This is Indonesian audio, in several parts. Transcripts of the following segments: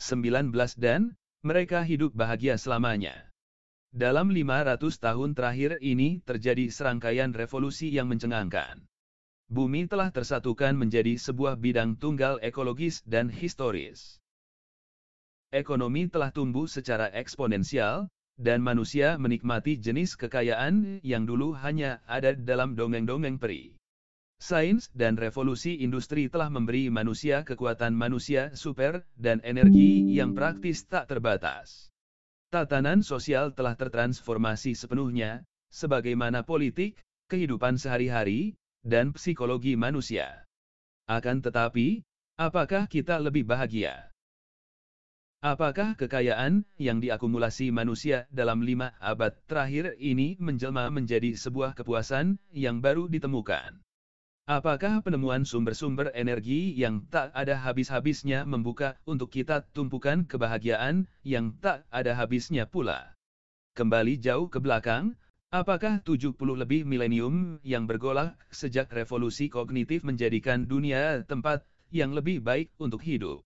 19 dan mereka hidup bahagia selamanya. Dalam 500 tahun terakhir ini terjadi serangkaian revolusi yang mencengangkan. Bumi telah tersatukan menjadi sebuah bidang tunggal ekologis dan historis. Ekonomi telah tumbuh secara eksponensial, dan manusia menikmati jenis kekayaan yang dulu hanya ada dalam dongeng-dongeng peri. Sains dan revolusi industri telah memberi manusia kekuatan manusia super dan energi yang praktis tak terbatas. Tatanan sosial telah tertransformasi sepenuhnya, sebagaimana politik, kehidupan sehari-hari, dan psikologi manusia. Akan tetapi, apakah kita lebih bahagia? Apakah kekayaan yang diakumulasi manusia dalam 5 abad terakhir ini menjelma menjadi sebuah kepuasan yang baru ditemukan? Apakah penemuan sumber-sumber energi yang tak ada habis-habisnya membuka untuk kita tumpukan kebahagiaan yang tak ada habisnya pula? Kembali jauh ke belakang, apakah 70 lebih milenium yang bergolak sejak revolusi kognitif menjadikan dunia tempat yang lebih baik untuk hidup?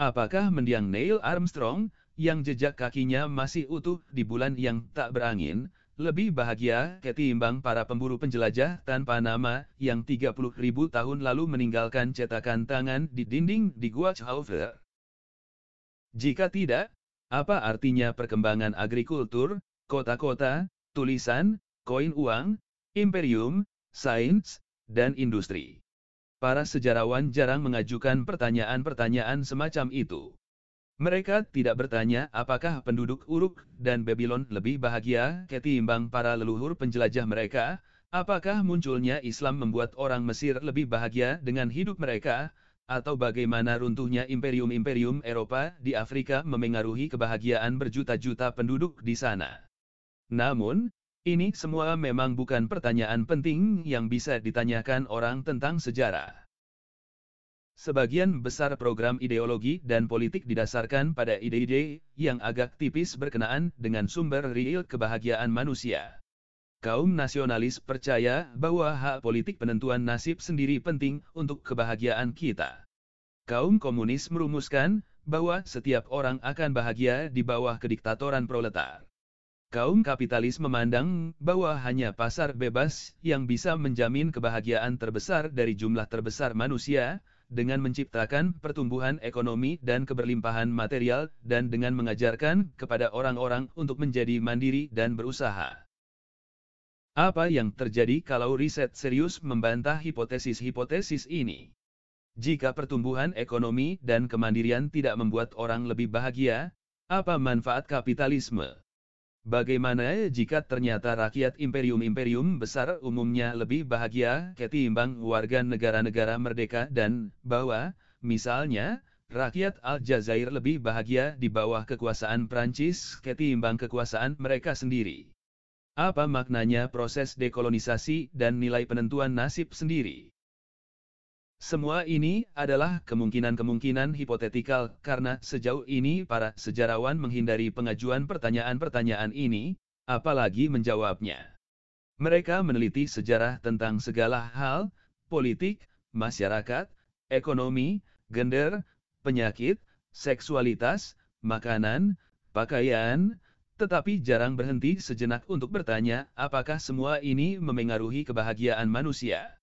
Apakah mendiang Neil Armstrong, yang jejak kakinya masih utuh di bulan yang tak berangin, lebih bahagia ketimbang para pemburu penjelajah tanpa nama yang 30.000 tahun lalu meninggalkan cetakan tangan di dinding di Gua Chauver? Jika tidak, apa artinya perkembangan agrikultur, kota-kota, tulisan, koin uang, imperium, sains, dan industri? Para sejarawan jarang mengajukan pertanyaan-pertanyaan semacam itu. Mereka tidak bertanya apakah penduduk Uruk dan Babylon lebih bahagia ketimbang para leluhur penjelajah mereka, apakah munculnya Islam membuat orang Mesir lebih bahagia dengan hidup mereka, atau bagaimana runtuhnya imperium-imperium Eropa di Afrika memengaruhi kebahagiaan berjuta-juta penduduk di sana. Namun, ini semua memang bukan pertanyaan penting yang bisa ditanyakan orang tentang sejarah. Sebagian besar program ideologi dan politik didasarkan pada ide-ide yang agak tipis berkenaan dengan sumber real kebahagiaan manusia. Kaum nasionalis percaya bahwa hak politik penentuan nasib sendiri penting untuk kebahagiaan kita. Kaum komunis merumuskan bahwa setiap orang akan bahagia di bawah kediktatoran proletar. Kaum kapitalis memandang bahwa hanya pasar bebas yang bisa menjamin kebahagiaan terbesar dari jumlah terbesar manusia, dengan menciptakan pertumbuhan ekonomi dan keberlimpahan material, dan dengan mengajarkan kepada orang-orang untuk menjadi mandiri dan berusaha. Apa yang terjadi kalau riset serius membantah hipotesis-hipotesis ini? Jika pertumbuhan ekonomi dan kemandirian tidak membuat orang lebih bahagia, apa manfaat kapitalisme? Bagaimana jika ternyata rakyat imperium-imperium besar umumnya lebih bahagia ketimbang warga negara-negara merdeka dan bahwa, misalnya, rakyat Aljazair lebih bahagia di bawah kekuasaan Prancis ketimbang kekuasaan mereka sendiri? Apa maknanya proses dekolonisasi dan nilai penentuan nasib sendiri? Semua ini adalah kemungkinan-kemungkinan hipotetikal karena sejauh ini para sejarawan menghindari pengajuan pertanyaan-pertanyaan ini, apalagi menjawabnya. Mereka meneliti sejarah tentang segala hal, politik, masyarakat, ekonomi, gender, penyakit, seksualitas, makanan, pakaian, tetapi jarang berhenti sejenak untuk bertanya apakah semua ini memengaruhi kebahagiaan manusia.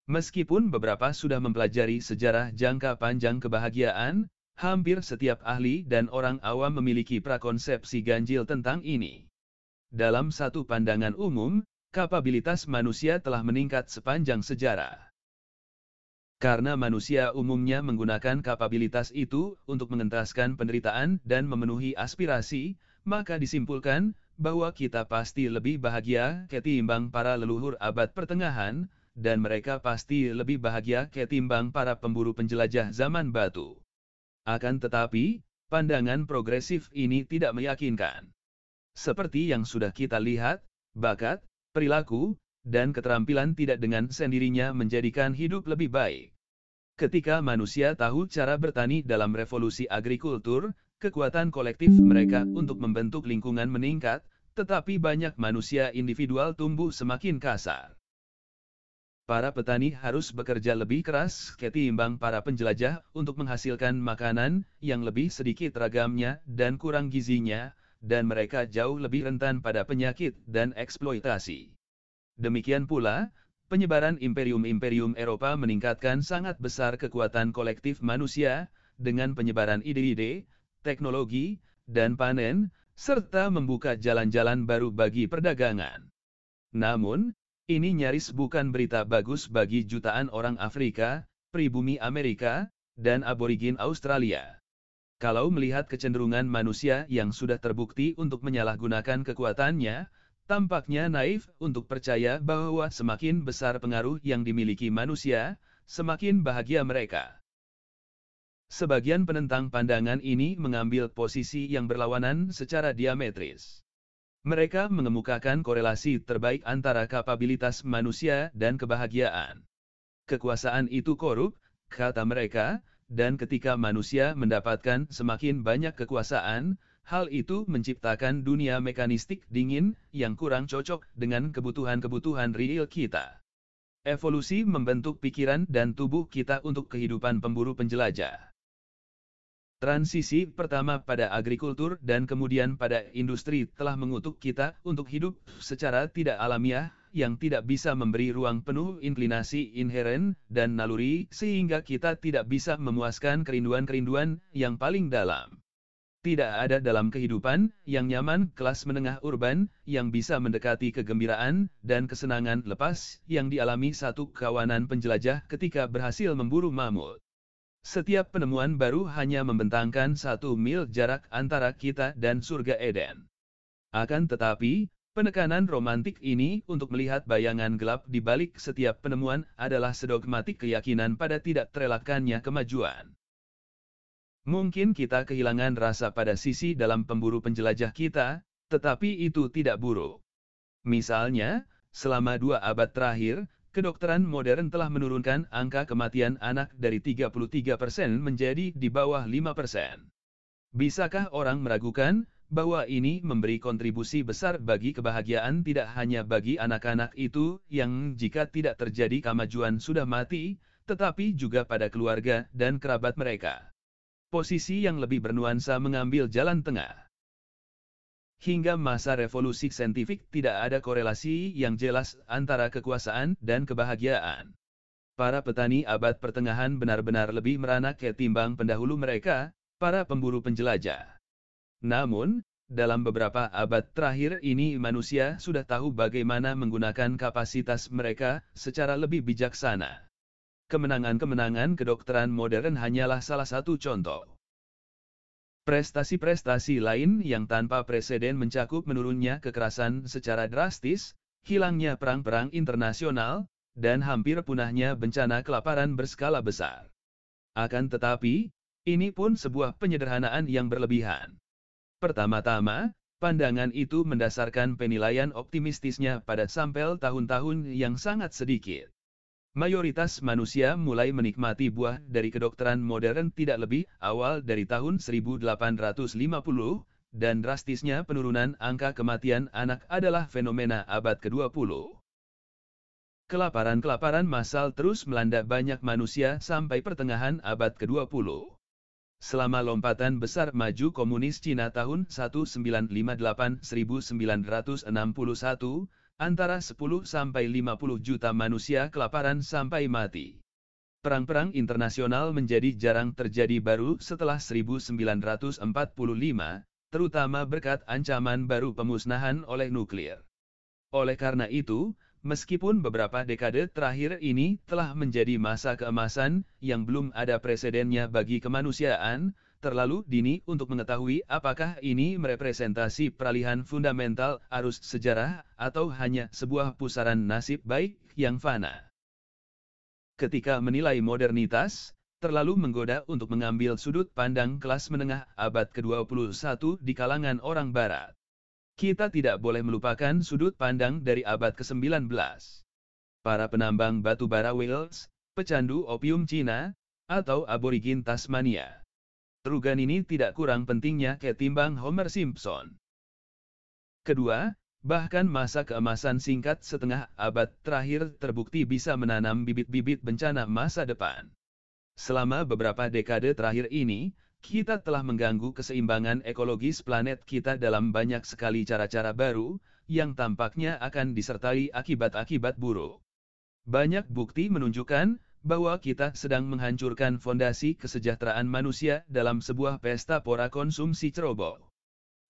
Meskipun beberapa sudah mempelajari sejarah jangka panjang kebahagiaan, hampir setiap ahli dan orang awam memiliki prakonsepsi ganjil tentang ini. Dalam satu pandangan umum, kapabilitas manusia telah meningkat sepanjang sejarah. Karena manusia umumnya menggunakan kapabilitas itu untuk mengentaskan penderitaan dan memenuhi aspirasi, maka disimpulkan bahwa kita pasti lebih bahagia ketimbang para leluhur abad pertengahan, dan mereka pasti lebih bahagia ketimbang para pemburu penjelajah zaman batu. Akan tetapi, pandangan progresif ini tidak meyakinkan. Seperti yang sudah kita lihat, bakat, perilaku, dan keterampilan tidak dengan sendirinya menjadikan hidup lebih baik. Ketika manusia tahu cara bertani dalam revolusi agrikultur, kekuatan kolektif mereka untuk membentuk lingkungan meningkat, tetapi banyak manusia individual tumbuh semakin kasar. Para petani harus bekerja lebih keras ketimbang para penjelajah untuk menghasilkan makanan yang lebih sedikit ragamnya dan kurang gizinya, dan mereka jauh lebih rentan pada penyakit dan eksploitasi. Demikian pula, penyebaran imperium-imperium Eropa meningkatkan sangat besar kekuatan kolektif manusia, dengan penyebaran ide-ide, teknologi, dan panen, serta membuka jalan-jalan baru bagi perdagangan. Namun, ini nyaris bukan berita bagus bagi jutaan orang Afrika, pribumi Amerika, dan aborigin Australia. Kalau melihat kecenderungan manusia yang sudah terbukti untuk menyalahgunakan kekuatannya, tampaknya naif untuk percaya bahwa semakin besar pengaruh yang dimiliki manusia, semakin bahagia mereka. Sebagian penentang pandangan ini mengambil posisi yang berlawanan secara diametris. Mereka mengemukakan korelasi terbaik antara kapabilitas manusia dan kebahagiaan. Kekuasaan itu korup, kata mereka, dan ketika manusia mendapatkan semakin banyak kekuasaan, hal itu menciptakan dunia mekanistik dingin yang kurang cocok dengan kebutuhan-kebutuhan real kita. Evolusi membentuk pikiran dan tubuh kita untuk kehidupan pemburu penjelajah. Transisi pertama pada agrikultur dan kemudian pada industri telah mengutuk kita untuk hidup secara tidak alamiah, yang tidak bisa memberi ruang penuh inklinasi inheren dan naluri sehingga kita tidak bisa memuaskan kerinduan-kerinduan yang paling dalam. Tidak ada dalam kehidupan yang nyaman kelas menengah urban yang bisa mendekati kegembiraan dan kesenangan lepas yang dialami satu kawanan penjelajah ketika berhasil memburu mamut. Setiap penemuan baru hanya membentangkan 1 mil jarak antara kita dan surga Eden. Akan tetapi, penekanan romantik ini untuk melihat bayangan gelap di balik setiap penemuan adalah sedogmatik keyakinan pada tidak terelakkannya kemajuan. Mungkin kita kehilangan rasa pada sisi dalam pemburu penjelajah kita, tetapi itu tidak buruk. Misalnya, selama 2 abad terakhir, kedokteran modern telah menurunkan angka kematian anak dari 33% menjadi di bawah 5%. Bisakah orang meragukan bahwa ini memberi kontribusi besar bagi kebahagiaan tidak hanya bagi anak-anak itu yang jika tidak terjadi kemajuan sudah mati, tetapi juga pada keluarga dan kerabat mereka? Posisi yang lebih bernuansa mengambil jalan tengah. Hingga masa revolusi saintifik tidak ada korelasi yang jelas antara kekuasaan dan kebahagiaan. Para petani abad pertengahan benar-benar lebih merana ketimbang pendahulu mereka, para pemburu penjelajah. Namun, dalam beberapa abad terakhir ini manusia sudah tahu bagaimana menggunakan kapasitas mereka secara lebih bijaksana. Kemenangan-kemenangan kedokteran modern hanyalah salah satu contoh. Prestasi-prestasi lain yang tanpa preseden mencakup menurunnya kekerasan secara drastis, hilangnya perang-perang internasional, dan hampir punahnya bencana kelaparan berskala besar. Akan tetapi, ini pun sebuah penyederhanaan yang berlebihan. Pertama-tama, pandangan itu mendasarkan penilaian optimistisnya pada sampel tahun-tahun yang sangat sedikit. Mayoritas manusia mulai menikmati buah dari kedokteran modern tidak lebih awal dari tahun 1850, dan drastisnya penurunan angka kematian anak adalah fenomena abad ke-20. Kelaparan massal terus melanda banyak manusia sampai pertengahan abad ke-20. Selama lompatan besar maju komunis Cina tahun 1958-1961, antara 10 sampai 50 juta manusia kelaparan sampai mati. Perang-perang internasional menjadi jarang terjadi baru setelah 1945, terutama berkat ancaman baru pemusnahan oleh nuklir. Oleh karena itu, meskipun beberapa dekade terakhir ini telah menjadi masa keemasan yang belum ada presidennya bagi kemanusiaan, terlalu dini untuk mengetahui apakah ini merepresentasi peralihan fundamental arus sejarah atau hanya sebuah pusaran nasib baik yang fana. Ketika menilai modernitas, terlalu menggoda untuk mengambil sudut pandang kelas menengah abad ke-21 di kalangan orang Barat. Kita tidak boleh melupakan sudut pandang dari abad ke-19. Para penambang batu bara Wales, pecandu opium Cina, atau aborigin Tasmania. Terugan ini tidak kurang pentingnya ketimbang Homer Simpson. Kedua, bahkan masa keemasan singkat setengah abad terakhir terbukti bisa menanam bibit-bibit bencana masa depan. Selama beberapa dekade terakhir ini, kita telah mengganggu keseimbangan ekologis planet kita dalam banyak sekali cara-cara baru, yang tampaknya akan disertai akibat-akibat buruk. Banyak bukti menunjukkan bahwa kita sedang menghancurkan fondasi kesejahteraan manusia dalam sebuah pesta pora konsumsi ceroboh.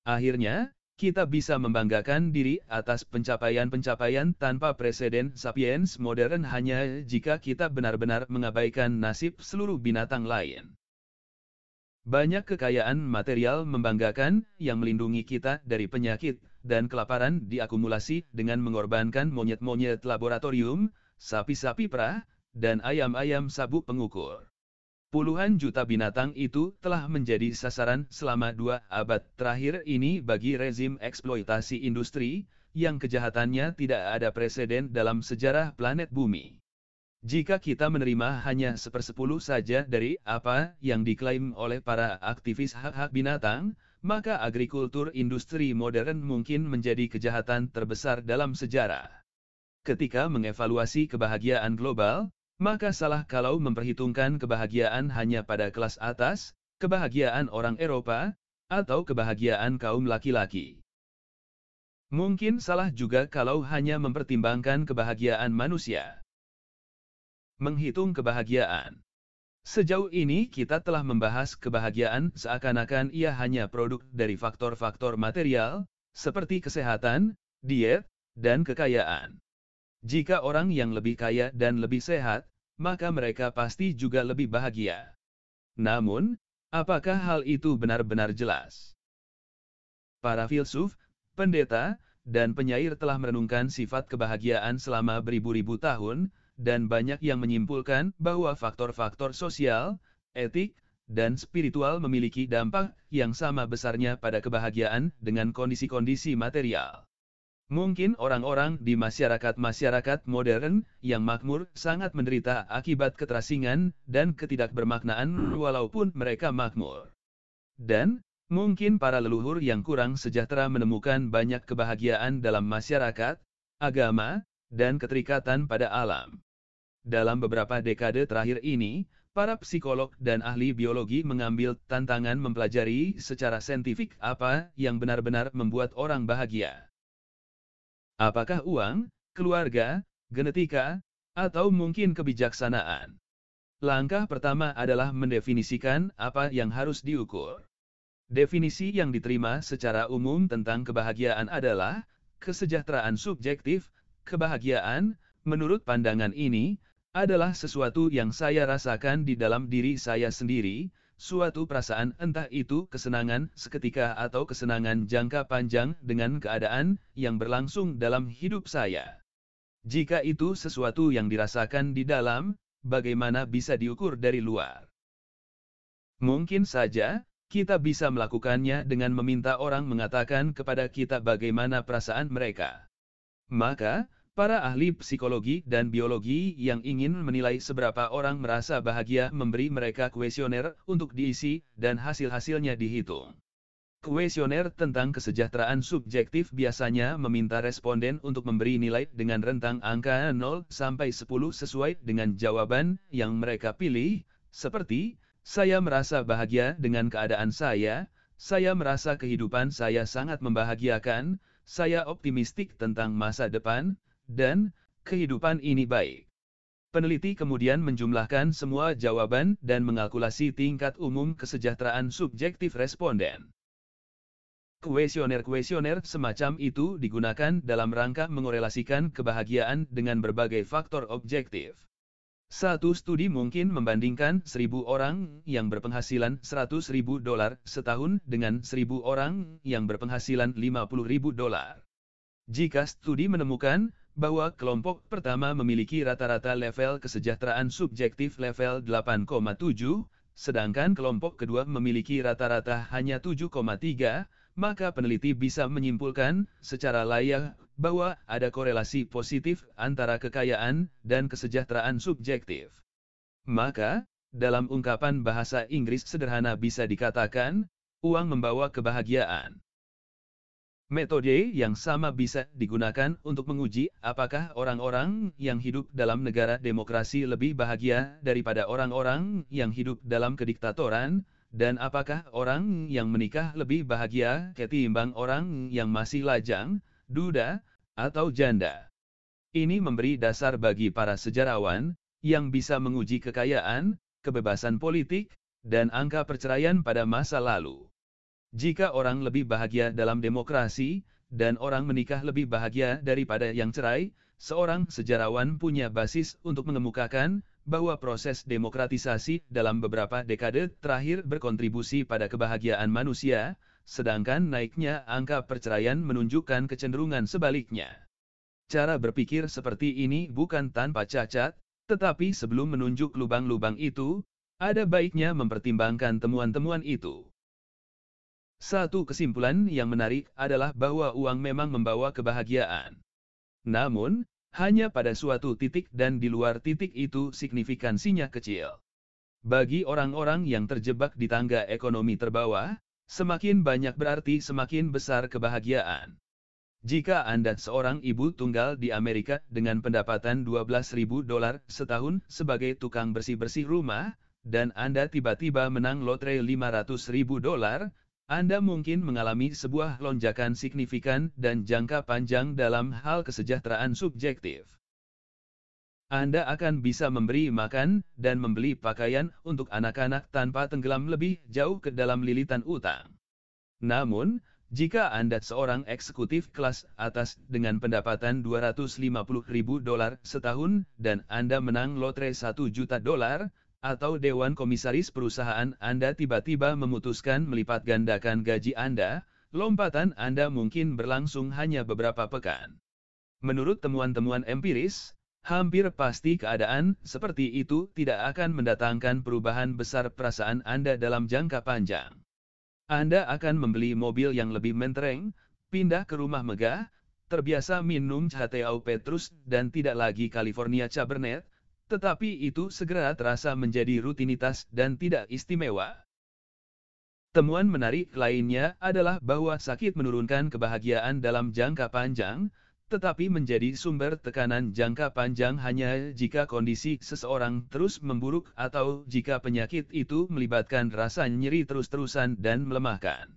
Akhirnya, kita bisa membanggakan diri atas pencapaian-pencapaian tanpa preseden sapiens modern hanya jika kita benar-benar mengabaikan nasib seluruh binatang lain. Banyak kekayaan material membanggakan yang melindungi kita dari penyakit dan kelaparan diakumulasi dengan mengorbankan monyet-monyet laboratorium, sapi-sapi perah, dan ayam-ayam sabuk pengukur. Puluhan juta binatang itu telah menjadi sasaran selama 2 abad terakhir ini bagi rezim eksploitasi industri, yang kejahatannya tidak ada preseden dalam sejarah planet bumi. Jika kita menerima hanya 1/10 saja dari apa yang diklaim oleh para aktivis hak-hak binatang, maka agrikultur industri modern mungkin menjadi kejahatan terbesar dalam sejarah. Ketika mengevaluasi kebahagiaan global, maka salah kalau memperhitungkan kebahagiaan hanya pada kelas atas, kebahagiaan orang Eropa, atau kebahagiaan kaum laki-laki. Mungkin salah juga kalau hanya mempertimbangkan kebahagiaan manusia. Menghitung kebahagiaan. Sejauh ini kita telah membahas kebahagiaan seakan-akan ia hanya produk dari faktor-faktor material, seperti kesehatan, diet, dan kekayaan. Jika orang yang lebih kaya dan lebih sehat, maka mereka pasti juga lebih bahagia. Namun, apakah hal itu benar-benar jelas? Para filsuf, pendeta, dan penyair telah merenungkan sifat kebahagiaan selama beribu-ribu tahun, dan banyak yang menyimpulkan bahwa faktor-faktor sosial, etik, dan spiritual memiliki dampak yang sama besarnya pada kebahagiaan dengan kondisi-kondisi material. Mungkin orang-orang di masyarakat-masyarakat modern yang makmur sangat menderita akibat keterasingan dan ketidakbermaknaan walaupun mereka makmur. Dan, mungkin para leluhur yang kurang sejahtera menemukan banyak kebahagiaan dalam masyarakat, agama, dan keterikatan pada alam. Dalam beberapa dekade terakhir ini, para psikolog dan ahli biologi mengambil tantangan mempelajari secara saintifik apa yang benar-benar membuat orang bahagia. Apakah uang, keluarga, genetika, atau mungkin kebijaksanaan? Langkah pertama adalah mendefinisikan apa yang harus diukur. Definisi yang diterima secara umum tentang kebahagiaan adalah kesejahteraan subjektif. Kebahagiaan, menurut pandangan ini, adalah sesuatu yang saya rasakan di dalam diri saya sendiri, suatu perasaan entah itu kesenangan seketika atau kesenangan jangka panjang dengan keadaan yang berlangsung dalam hidup saya. Jika itu sesuatu yang dirasakan di dalam, bagaimana bisa diukur dari luar? Mungkin saja, kita bisa melakukannya dengan meminta orang mengatakan kepada kita bagaimana perasaan mereka. Maka, para ahli psikologi dan biologi yang ingin menilai seberapa orang merasa bahagia memberi mereka kuesioner untuk diisi dan hasil-hasilnya dihitung. Kuesioner tentang kesejahteraan subjektif biasanya meminta responden untuk memberi nilai dengan rentang angka 0 sampai 10 sesuai dengan jawaban yang mereka pilih, seperti, saya merasa bahagia dengan keadaan saya merasa kehidupan saya sangat membahagiakan, saya optimistik tentang masa depan, dan kehidupan ini baik. Peneliti kemudian menjumlahkan semua jawaban dan mengalkulasi tingkat umum kesejahteraan subjektif responden. Kuesioner-kuesioner semacam itu digunakan dalam rangka mengorelasikan kebahagiaan dengan berbagai faktor objektif. Satu studi mungkin membandingkan 1.000 orang yang berpenghasilan $100.000 setahun dengan 1.000 orang yang berpenghasilan $50.000. Jika studi menemukan bahwa kelompok pertama memiliki rata-rata level kesejahteraan subjektif level 8,7, sedangkan kelompok kedua memiliki rata-rata hanya 7,3, maka peneliti bisa menyimpulkan secara layak bahwa ada korelasi positif antara kekayaan dan kesejahteraan subjektif. Maka, dalam ungkapan bahasa Inggris sederhana bisa dikatakan, uang membawa kebahagiaan. Metode yang sama bisa digunakan untuk menguji apakah orang-orang yang hidup dalam negara demokrasi lebih bahagia daripada orang-orang yang hidup dalam kediktatoran, dan apakah orang yang menikah lebih bahagia ketimbang orang yang masih lajang, duda, atau janda. Ini memberi dasar bagi para sejarawan yang bisa menguji kekayaan, kebebasan politik, dan angka perceraian pada masa lalu. Jika orang lebih bahagia dalam demokrasi, dan orang menikah lebih bahagia daripada yang cerai, seorang sejarawan punya basis untuk mengemukakan bahwa proses demokratisasi dalam beberapa dekade terakhir berkontribusi pada kebahagiaan manusia, sedangkan naiknya angka perceraian menunjukkan kecenderungan sebaliknya. Cara berpikir seperti ini bukan tanpa cacat, tetapi sebelum menunjuk lubang-lubang itu, ada baiknya mempertimbangkan temuan-temuan itu. Satu kesimpulan yang menarik adalah bahwa uang memang membawa kebahagiaan. Namun, hanya pada suatu titik dan di luar titik itu signifikansinya kecil. Bagi orang-orang yang terjebak di tangga ekonomi terbawah, semakin banyak berarti semakin besar kebahagiaan. Jika Anda seorang ibu tunggal di Amerika dengan pendapatan $12.000 setahun sebagai tukang bersih-bersih rumah, dan Anda tiba-tiba menang lotre $500.000, Anda mungkin mengalami sebuah lonjakan signifikan dan jangka panjang dalam hal kesejahteraan subjektif. Anda akan bisa memberi makan dan membeli pakaian untuk anak-anak tanpa tenggelam lebih jauh ke dalam lilitan utang. Namun, jika Anda seorang eksekutif kelas atas dengan pendapatan $250.000 setahun dan Anda menang lotre $1 juta, atau Dewan Komisaris perusahaan Anda tiba-tiba memutuskan melipat gandakan gaji Anda, lompatan Anda mungkin berlangsung hanya beberapa pekan. Menurut temuan-temuan empiris, hampir pasti keadaan seperti itu tidak akan mendatangkan perubahan besar perasaan Anda dalam jangka panjang. Anda akan membeli mobil yang lebih mentereng, pindah ke rumah megah, terbiasa minum Chateo Petrus dan tidak lagi California Cabernet, tetapi itu segera terasa menjadi rutinitas dan tidak istimewa. Temuan menarik lainnya adalah bahwa sakit menurunkan kebahagiaan dalam jangka panjang, tetapi menjadi sumber tekanan jangka panjang hanya jika kondisi seseorang terus memburuk atau jika penyakit itu melibatkan rasa nyeri terus-terusan dan melemahkan.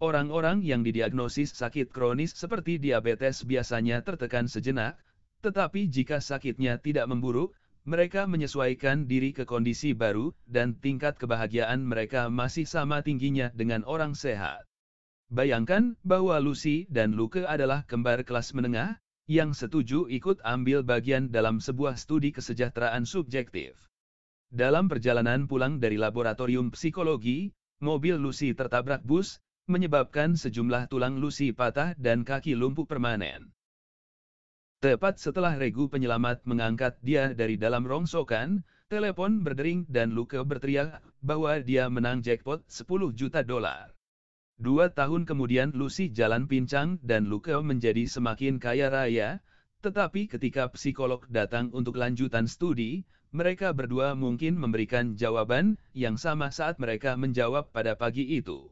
Orang-orang yang didiagnosis sakit kronis seperti diabetes biasanya tertekan sejenak, tetapi jika sakitnya tidak memburuk, mereka menyesuaikan diri ke kondisi baru, dan tingkat kebahagiaan mereka masih sama tingginya dengan orang sehat. Bayangkan bahwa Lucy dan Luke adalah kembar kelas menengah, yang setuju ikut ambil bagian dalam sebuah studi kesejahteraan subjektif. Dalam perjalanan pulang dari laboratorium psikologi, mobil Lucy tertabrak bus, menyebabkan sejumlah tulang Lucy patah dan kaki lumpuh permanen. Tepat setelah regu penyelamat mengangkat dia dari dalam rongsokan, telepon berdering dan Luke berteriak bahwa dia menang jackpot $10 juta. 2 tahun kemudian Lucy jalan pincang dan Luke menjadi semakin kaya raya, tetapi ketika psikolog datang untuk lanjutan studi, mereka berdua mungkin memberikan jawaban yang sama saat mereka menjawab pada pagi itu.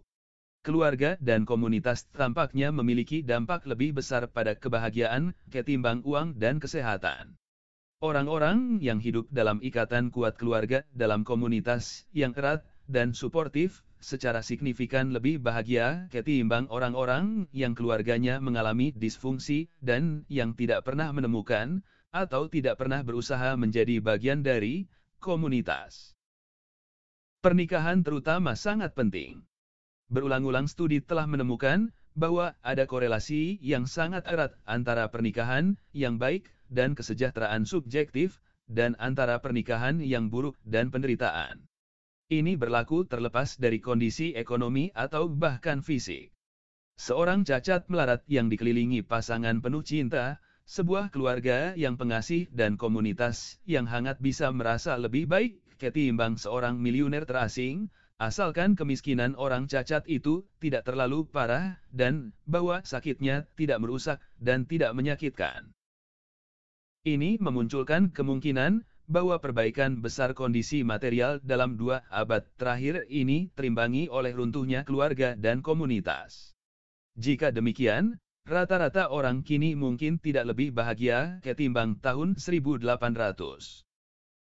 Keluarga dan komunitas tampaknya memiliki dampak lebih besar pada kebahagiaan ketimbang uang dan kesehatan. Orang-orang yang hidup dalam ikatan kuat keluarga dalam komunitas yang erat dan suportif secara signifikan lebih bahagia ketimbang orang-orang yang keluarganya mengalami disfungsi dan yang tidak pernah menemukan atau tidak pernah berusaha menjadi bagian dari komunitas. Pernikahan terutama sangat penting. Berulang-ulang studi telah menemukan bahwa ada korelasi yang sangat erat antara pernikahan yang baik dan kesejahteraan subjektif, dan antara pernikahan yang buruk dan penderitaan. Ini berlaku terlepas dari kondisi ekonomi atau bahkan fisik. Seorang cacat melarat yang dikelilingi pasangan penuh cinta, sebuah keluarga yang pengasih dan komunitas yang hangat bisa merasa lebih baik ketimbang seorang miliuner terasing, asalkan kemiskinan orang cacat itu tidak terlalu parah, dan bahwa sakitnya tidak merusak dan tidak menyakitkan. Ini memunculkan kemungkinan bahwa perbaikan besar kondisi material dalam 2 abad terakhir ini terimbangi oleh runtuhnya keluarga dan komunitas. Jika demikian, rata-rata orang kini mungkin tidak lebih bahagia ketimbang tahun 1800.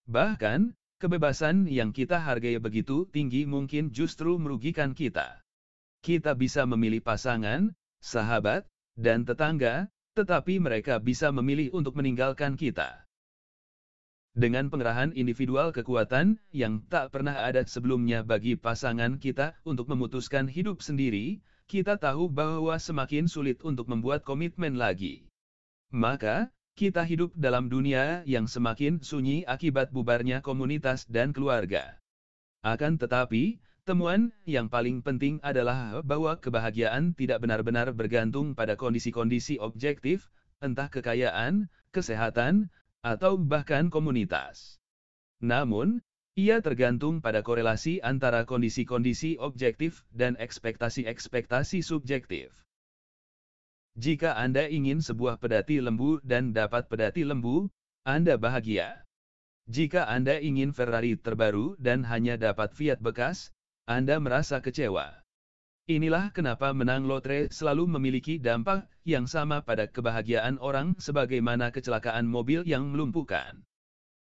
Bahkan, kebebasan yang kita hargai begitu tinggi mungkin justru merugikan kita. Kita bisa memilih pasangan, sahabat, dan tetangga, tetapi mereka bisa memilih untuk meninggalkan kita. Dengan pengerahan individual kekuatan yang tak pernah ada sebelumnya bagi pasangan kita untuk memutuskan hidup sendiri, kita tahu bahwa semakin sulit untuk membuat komitmen lagi. Maka, kita hidup dalam dunia yang semakin sunyi akibat bubarnya komunitas dan keluarga. Akan tetapi, temuan yang paling penting adalah bahwa kebahagiaan tidak benar-benar bergantung pada kondisi-kondisi objektif, entah kekayaan, kesehatan, atau bahkan komunitas. Namun, ia tergantung pada korelasi antara kondisi-kondisi objektif dan ekspektasi-ekspektasi subjektif. Jika Anda ingin sebuah pedati lembu dan dapat pedati lembu, Anda bahagia. Jika Anda ingin Ferrari terbaru dan hanya dapat Fiat bekas, Anda merasa kecewa. Inilah kenapa menang lotre selalu memiliki dampak yang sama pada kebahagiaan orang sebagaimana kecelakaan mobil yang melumpuhkan.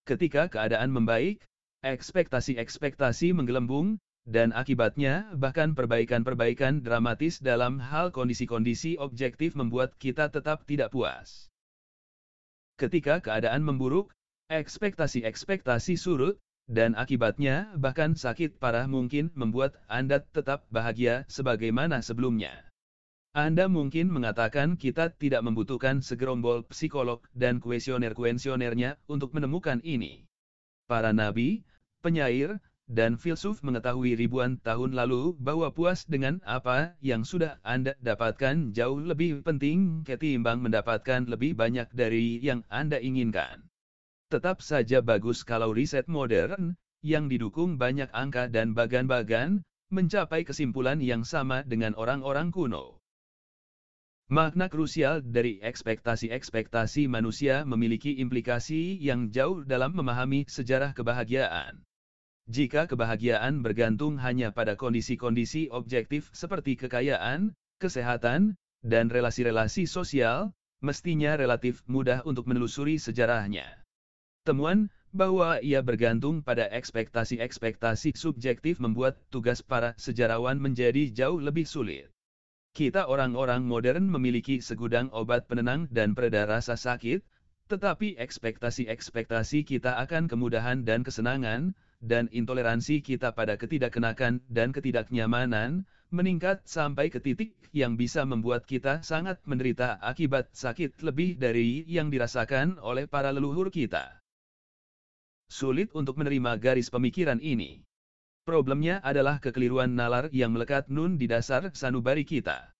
Ketika keadaan membaik, ekspektasi-ekspektasi menggelembung, dan akibatnya bahkan perbaikan-perbaikan dramatis dalam hal kondisi-kondisi objektif membuat kita tetap tidak puas. Ketika keadaan memburuk, ekspektasi-ekspektasi surut, dan akibatnya bahkan sakit parah mungkin membuat Anda tetap bahagia sebagaimana sebelumnya. Anda mungkin mengatakan kita tidak membutuhkan segerombol psikolog dan kuesioner-kuesionernya untuk menemukan ini. Para nabi, penyair, dan filsuf mengetahui ribuan tahun lalu bahwa puas dengan apa yang sudah Anda dapatkan jauh lebih penting ketimbang mendapatkan lebih banyak dari yang Anda inginkan. Tetap saja bagus kalau riset modern, yang didukung banyak angka dan bagan-bagan, mencapai kesimpulan yang sama dengan orang-orang kuno. Makna krusial dari ekspektasi-ekspektasi manusia memiliki implikasi yang jauh dalam memahami sejarah kebahagiaan. Jika kebahagiaan bergantung hanya pada kondisi-kondisi objektif seperti kekayaan, kesehatan, dan relasi-relasi sosial, mestinya relatif mudah untuk menelusuri sejarahnya. Temuan bahwa ia bergantung pada ekspektasi-ekspektasi subjektif membuat tugas para sejarawan menjadi jauh lebih sulit. Kita orang-orang modern memiliki segudang obat penenang dan pereda rasa sakit, tetapi ekspektasi-ekspektasi kita akan kemudahan dan kesenangan, dan intoleransi kita pada ketidakkenakan dan ketidaknyamanan, meningkat sampai ke titik yang bisa membuat kita sangat menderita akibat sakit lebih dari yang dirasakan oleh para leluhur kita. Sulit untuk menerima garis pemikiran ini. Problemnya adalah kekeliruan nalar yang melekat nun di dasar sanubari kita.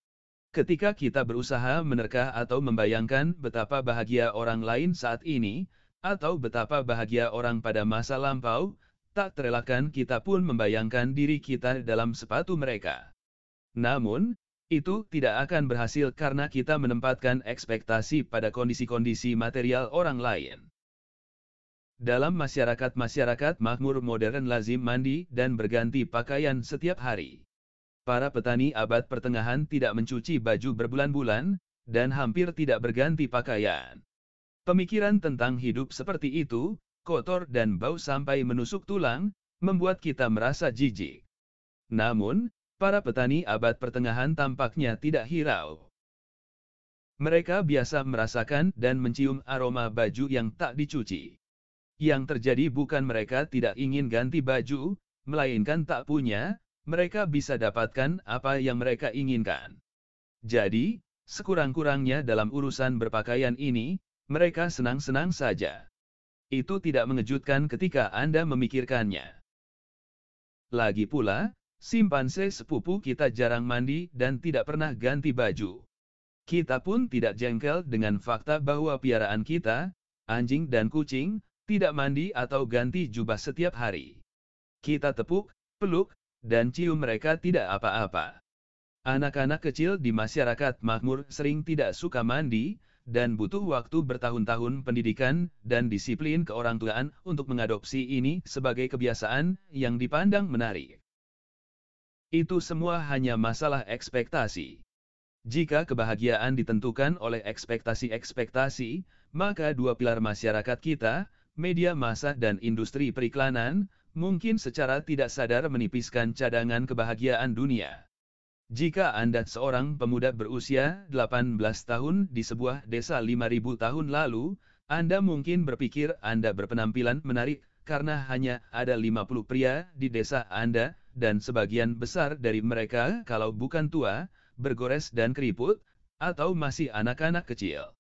Ketika kita berusaha menerka atau membayangkan betapa bahagia orang lain saat ini, atau betapa bahagia orang pada masa lampau, tak terelakkan kita pun membayangkan diri kita dalam sepatu mereka. Namun, itu tidak akan berhasil karena kita menempatkan ekspektasi pada kondisi-kondisi material orang lain. Dalam masyarakat-masyarakat makmur modern lazim mandi dan berganti pakaian setiap hari. Para petani abad pertengahan tidak mencuci baju berbulan-bulan, dan hampir tidak berganti pakaian. Pemikiran tentang hidup seperti itu, kotor dan bau sampai menusuk tulang, membuat kita merasa jijik. Namun, para petani abad pertengahan tampaknya tidak hirau. Mereka biasa merasakan dan mencium aroma baju yang tak dicuci. Yang terjadi bukan mereka tidak ingin ganti baju, melainkan tak punya, mereka bisa dapatkan apa yang mereka inginkan. Jadi, sekurang-kurangnya dalam urusan berpakaian ini, mereka senang-senang saja. Itu tidak mengejutkan ketika Anda memikirkannya. Lagi pula, simpanse sepupu kita jarang mandi dan tidak pernah ganti baju. Kita pun tidak jengkel dengan fakta bahwa piaraan kita, anjing dan kucing, tidak mandi atau ganti jubah setiap hari. Kita tepuk, peluk, dan cium mereka tidak apa-apa. Anak-anak kecil di masyarakat makmur sering tidak suka mandi, dan butuh waktu bertahun-tahun pendidikan dan disiplin keorangtuaan untuk mengadopsi ini sebagai kebiasaan yang dipandang menarik. Itu semua hanya masalah ekspektasi. Jika kebahagiaan ditentukan oleh ekspektasi-ekspektasi, maka dua pilar masyarakat kita, media massa dan industri periklanan, mungkin secara tidak sadar menipiskan cadangan kebahagiaan dunia. Jika Anda seorang pemuda berusia 18 tahun di sebuah desa 5.000 tahun lalu, Anda mungkin berpikir Anda berpenampilan menarik karena hanya ada 50 pria di desa Anda, dan sebagian besar dari mereka kalau bukan tua, bergores dan keriput, atau masih anak-anak kecil.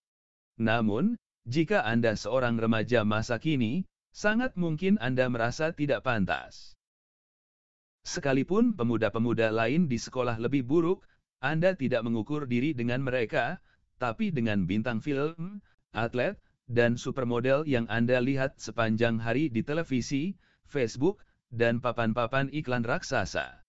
Namun, jika Anda seorang remaja masa kini, sangat mungkin Anda merasa tidak pantas. Sekalipun pemuda-pemuda lain di sekolah lebih buruk, Anda tidak mengukur diri dengan mereka, tapi dengan bintang film, atlet, dan supermodel yang Anda lihat sepanjang hari di televisi, Facebook, dan papan-papan iklan raksasa.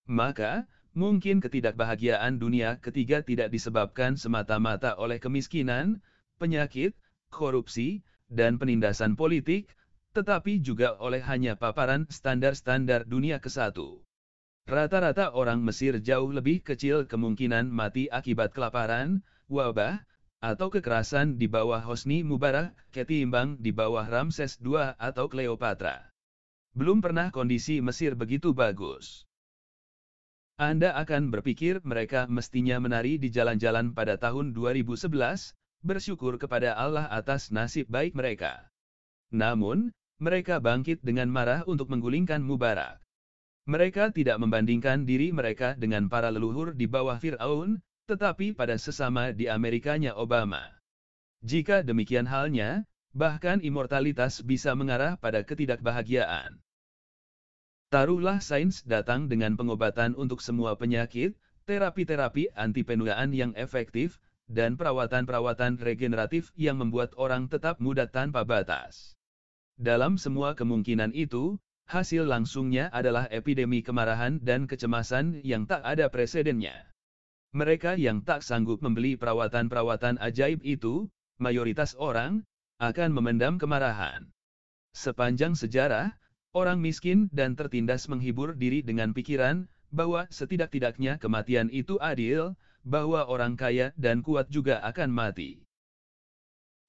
Maka, mungkin ketidakbahagiaan dunia ketiga tidak disebabkan semata-mata oleh kemiskinan, penyakit, korupsi, dan penindasan politik, tetapi juga oleh hanya paparan standar-standar dunia ke-1. Rata-rata orang Mesir jauh lebih kecil kemungkinan mati akibat kelaparan, wabah, atau kekerasan di bawah Hosni Mubarak ketimbang di bawah Ramses II atau Cleopatra. Belum pernah kondisi Mesir begitu bagus. Anda akan berpikir mereka mestinya menari di jalan-jalan pada tahun 2011, bersyukur kepada Allah atas nasib baik mereka. Namun, mereka bangkit dengan marah untuk menggulingkan Mubarak. Mereka tidak membandingkan diri mereka dengan para leluhur di bawah Fir'aun, tetapi pada sesama di Amerikanya Obama. Jika demikian halnya, bahkan imortalitas bisa mengarah pada ketidakbahagiaan. Taruhlah sains datang dengan pengobatan untuk semua penyakit, terapi-terapi anti-penuaan yang efektif, dan perawatan-perawatan regeneratif yang membuat orang tetap muda tanpa batas. Dalam semua kemungkinan itu, hasil langsungnya adalah epidemi kemarahan dan kecemasan yang tak ada presidennya. Mereka yang tak sanggup membeli perawatan-perawatan ajaib itu, mayoritas orang, akan memendam kemarahan. Sepanjang sejarah, orang miskin dan tertindas menghibur diri dengan pikiran bahwa setidak-tidaknya kematian itu adil, bahwa orang kaya dan kuat juga akan mati.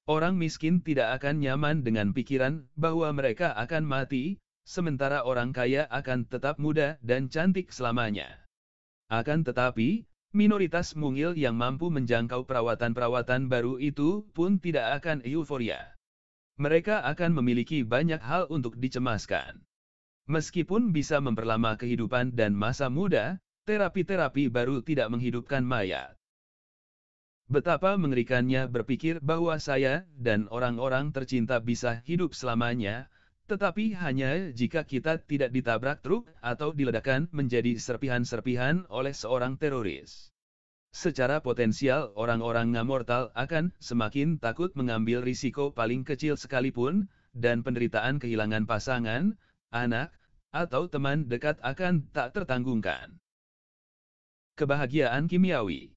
Orang miskin tidak akan nyaman dengan pikiran bahwa mereka akan mati, sementara orang kaya akan tetap muda dan cantik selamanya. Akan tetapi, minoritas mungil yang mampu menjangkau perawatan-perawatan baru itu pun tidak akan euforia. Mereka akan memiliki banyak hal untuk dicemaskan. Meskipun bisa memperlama kehidupan dan masa muda, terapi-terapi baru tidak menghidupkan mayat. Betapa mengerikannya berpikir bahwa saya dan orang-orang tercinta bisa hidup selamanya, tetapi hanya jika kita tidak ditabrak truk atau diledakkan menjadi serpihan-serpihan oleh seorang teroris. Secara potensial orang-orang mortal akan semakin takut mengambil risiko paling kecil sekalipun, dan penderitaan kehilangan pasangan, anak, atau teman dekat akan tak tertanggungkan. Kebahagiaan kimiawi.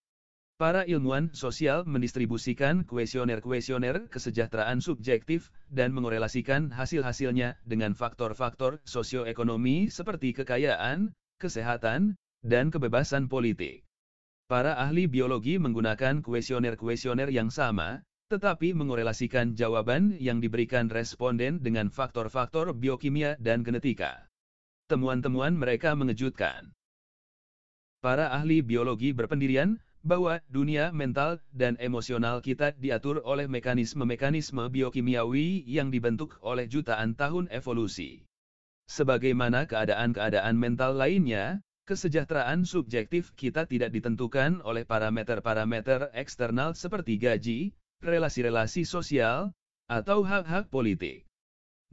Para ilmuwan sosial mendistribusikan kuesioner-kuesioner kesejahteraan subjektif dan mengorelasikan hasil-hasilnya dengan faktor-faktor sosioekonomi seperti kekayaan, kesehatan, dan kebebasan politik. Para ahli biologi menggunakan kuesioner-kuesioner yang sama, tetapi mengorelasikan jawaban yang diberikan responden dengan faktor-faktor biokimia dan genetika. Temuan-temuan mereka mengejutkan. Para ahli biologi berpendirian bahwa dunia mental dan emosional kita diatur oleh mekanisme-mekanisme biokimiawi yang dibentuk oleh jutaan tahun evolusi. Sebagaimana keadaan-keadaan mental lainnya, kesejahteraan subjektif kita tidak ditentukan oleh parameter-parameter eksternal seperti gaji, relasi-relasi sosial, atau hak-hak politik.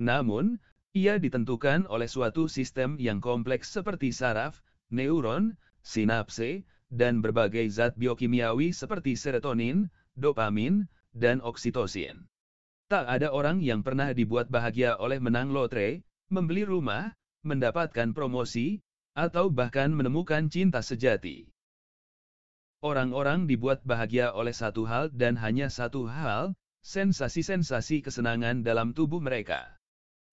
Namun, ia ditentukan oleh suatu sistem yang kompleks seperti saraf, neuron, sinapse, dan berbagai zat biokimiawi seperti serotonin, dopamin, dan oksitosin. Tak ada orang yang pernah dibuat bahagia oleh menang lotre, membeli rumah, mendapatkan promosi, atau bahkan menemukan cinta sejati. Orang-orang dibuat bahagia oleh satu hal dan hanya satu hal, sensasi-sensasi kesenangan dalam tubuh mereka.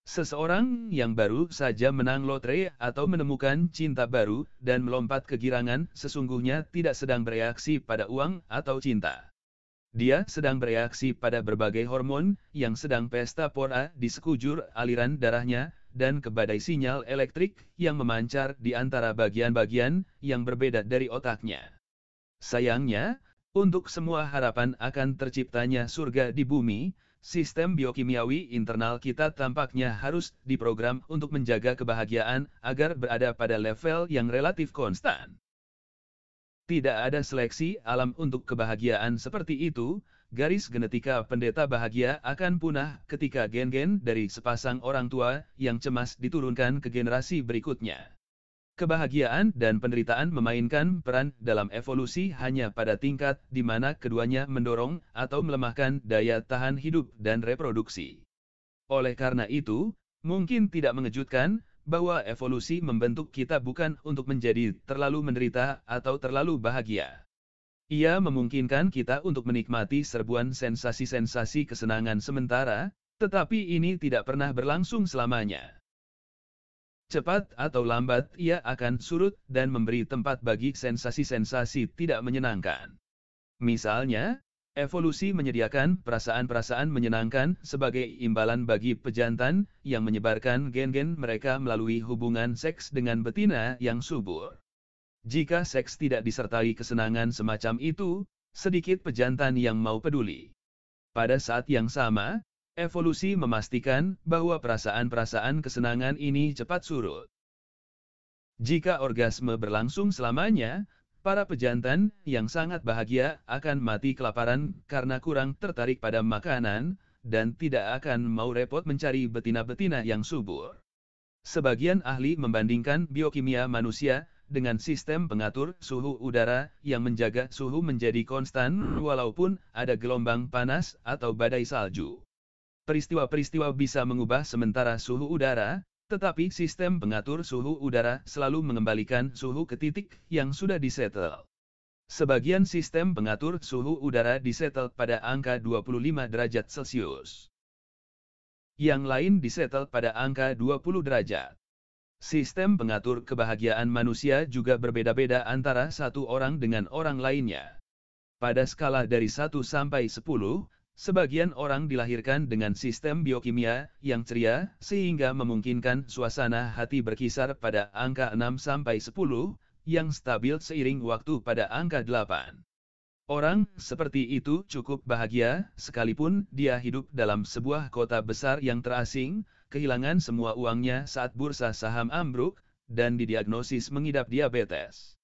Seseorang yang baru saja menang lotre atau menemukan cinta baru dan melompat kegirangan sesungguhnya tidak sedang bereaksi pada uang atau cinta. Dia sedang bereaksi pada berbagai hormon yang sedang pesta pora di sekujur aliran darahnya dan ke badai sinyal elektrik yang memancar di antara bagian-bagian yang berbeda dari otaknya. Sayangnya, untuk semua harapan akan terciptanya surga di bumi, sistem biokimiawi internal kita tampaknya harus diprogram untuk menjaga kebahagiaan agar berada pada level yang relatif konstan. Tidak ada seleksi alam untuk kebahagiaan seperti itu, garis genetika pendeta bahagia akan punah ketika gen-gen dari sepasang orang tua yang cemas diturunkan ke generasi berikutnya. Kebahagiaan dan penderitaan memainkan peran dalam evolusi hanya pada tingkat di mana keduanya mendorong atau melemahkan daya tahan hidup dan reproduksi. Oleh karena itu, mungkin tidak mengejutkan bahwa evolusi membentuk kita bukan untuk menjadi terlalu menderita atau terlalu bahagia. Ia memungkinkan kita untuk menikmati serbuan sensasi-sensasi kesenangan sementara, tetapi ini tidak pernah berlangsung selamanya. Cepat atau lambat ia akan surut dan memberi tempat bagi sensasi-sensasi tidak menyenangkan. Misalnya, evolusi menyediakan perasaan-perasaan menyenangkan sebagai imbalan bagi pejantan yang menyebarkan gen-gen mereka melalui hubungan seks dengan betina yang subur. Jika seks tidak disertai kesenangan semacam itu, sedikit pejantan yang mau peduli. Pada saat yang sama, evolusi memastikan bahwa perasaan-perasaan kesenangan ini cepat surut. Jika orgasme berlangsung selamanya, para pejantan yang sangat bahagia akan mati kelaparan karena kurang tertarik pada makanan, dan tidak akan mau repot mencari betina-betina yang subur. Sebagian ahli membandingkan biokimia manusia dengan sistem pengatur suhu udara yang menjaga suhu menjadi konstan walaupun ada gelombang panas atau badai salju. Peristiwa-peristiwa bisa mengubah sementara suhu udara, tetapi sistem pengatur suhu udara selalu mengembalikan suhu ke titik yang sudah disetel. Sebagian sistem pengatur suhu udara disetel pada angka 25 derajat Celcius. Yang lain disetel pada angka 20 derajat. Sistem pengatur kebahagiaan manusia juga berbeda-beda antara satu orang dengan orang lainnya. Pada skala dari 1 sampai 10, sebagian orang dilahirkan dengan sistem biokimia yang ceria, sehingga memungkinkan suasana hati berkisar pada angka 6-10, yang stabil seiring waktu pada angka 8. Orang seperti itu cukup bahagia, sekalipun dia hidup dalam sebuah kota besar yang terasing, kehilangan semua uangnya saat bursa saham ambruk, dan didiagnosis mengidap diabetes.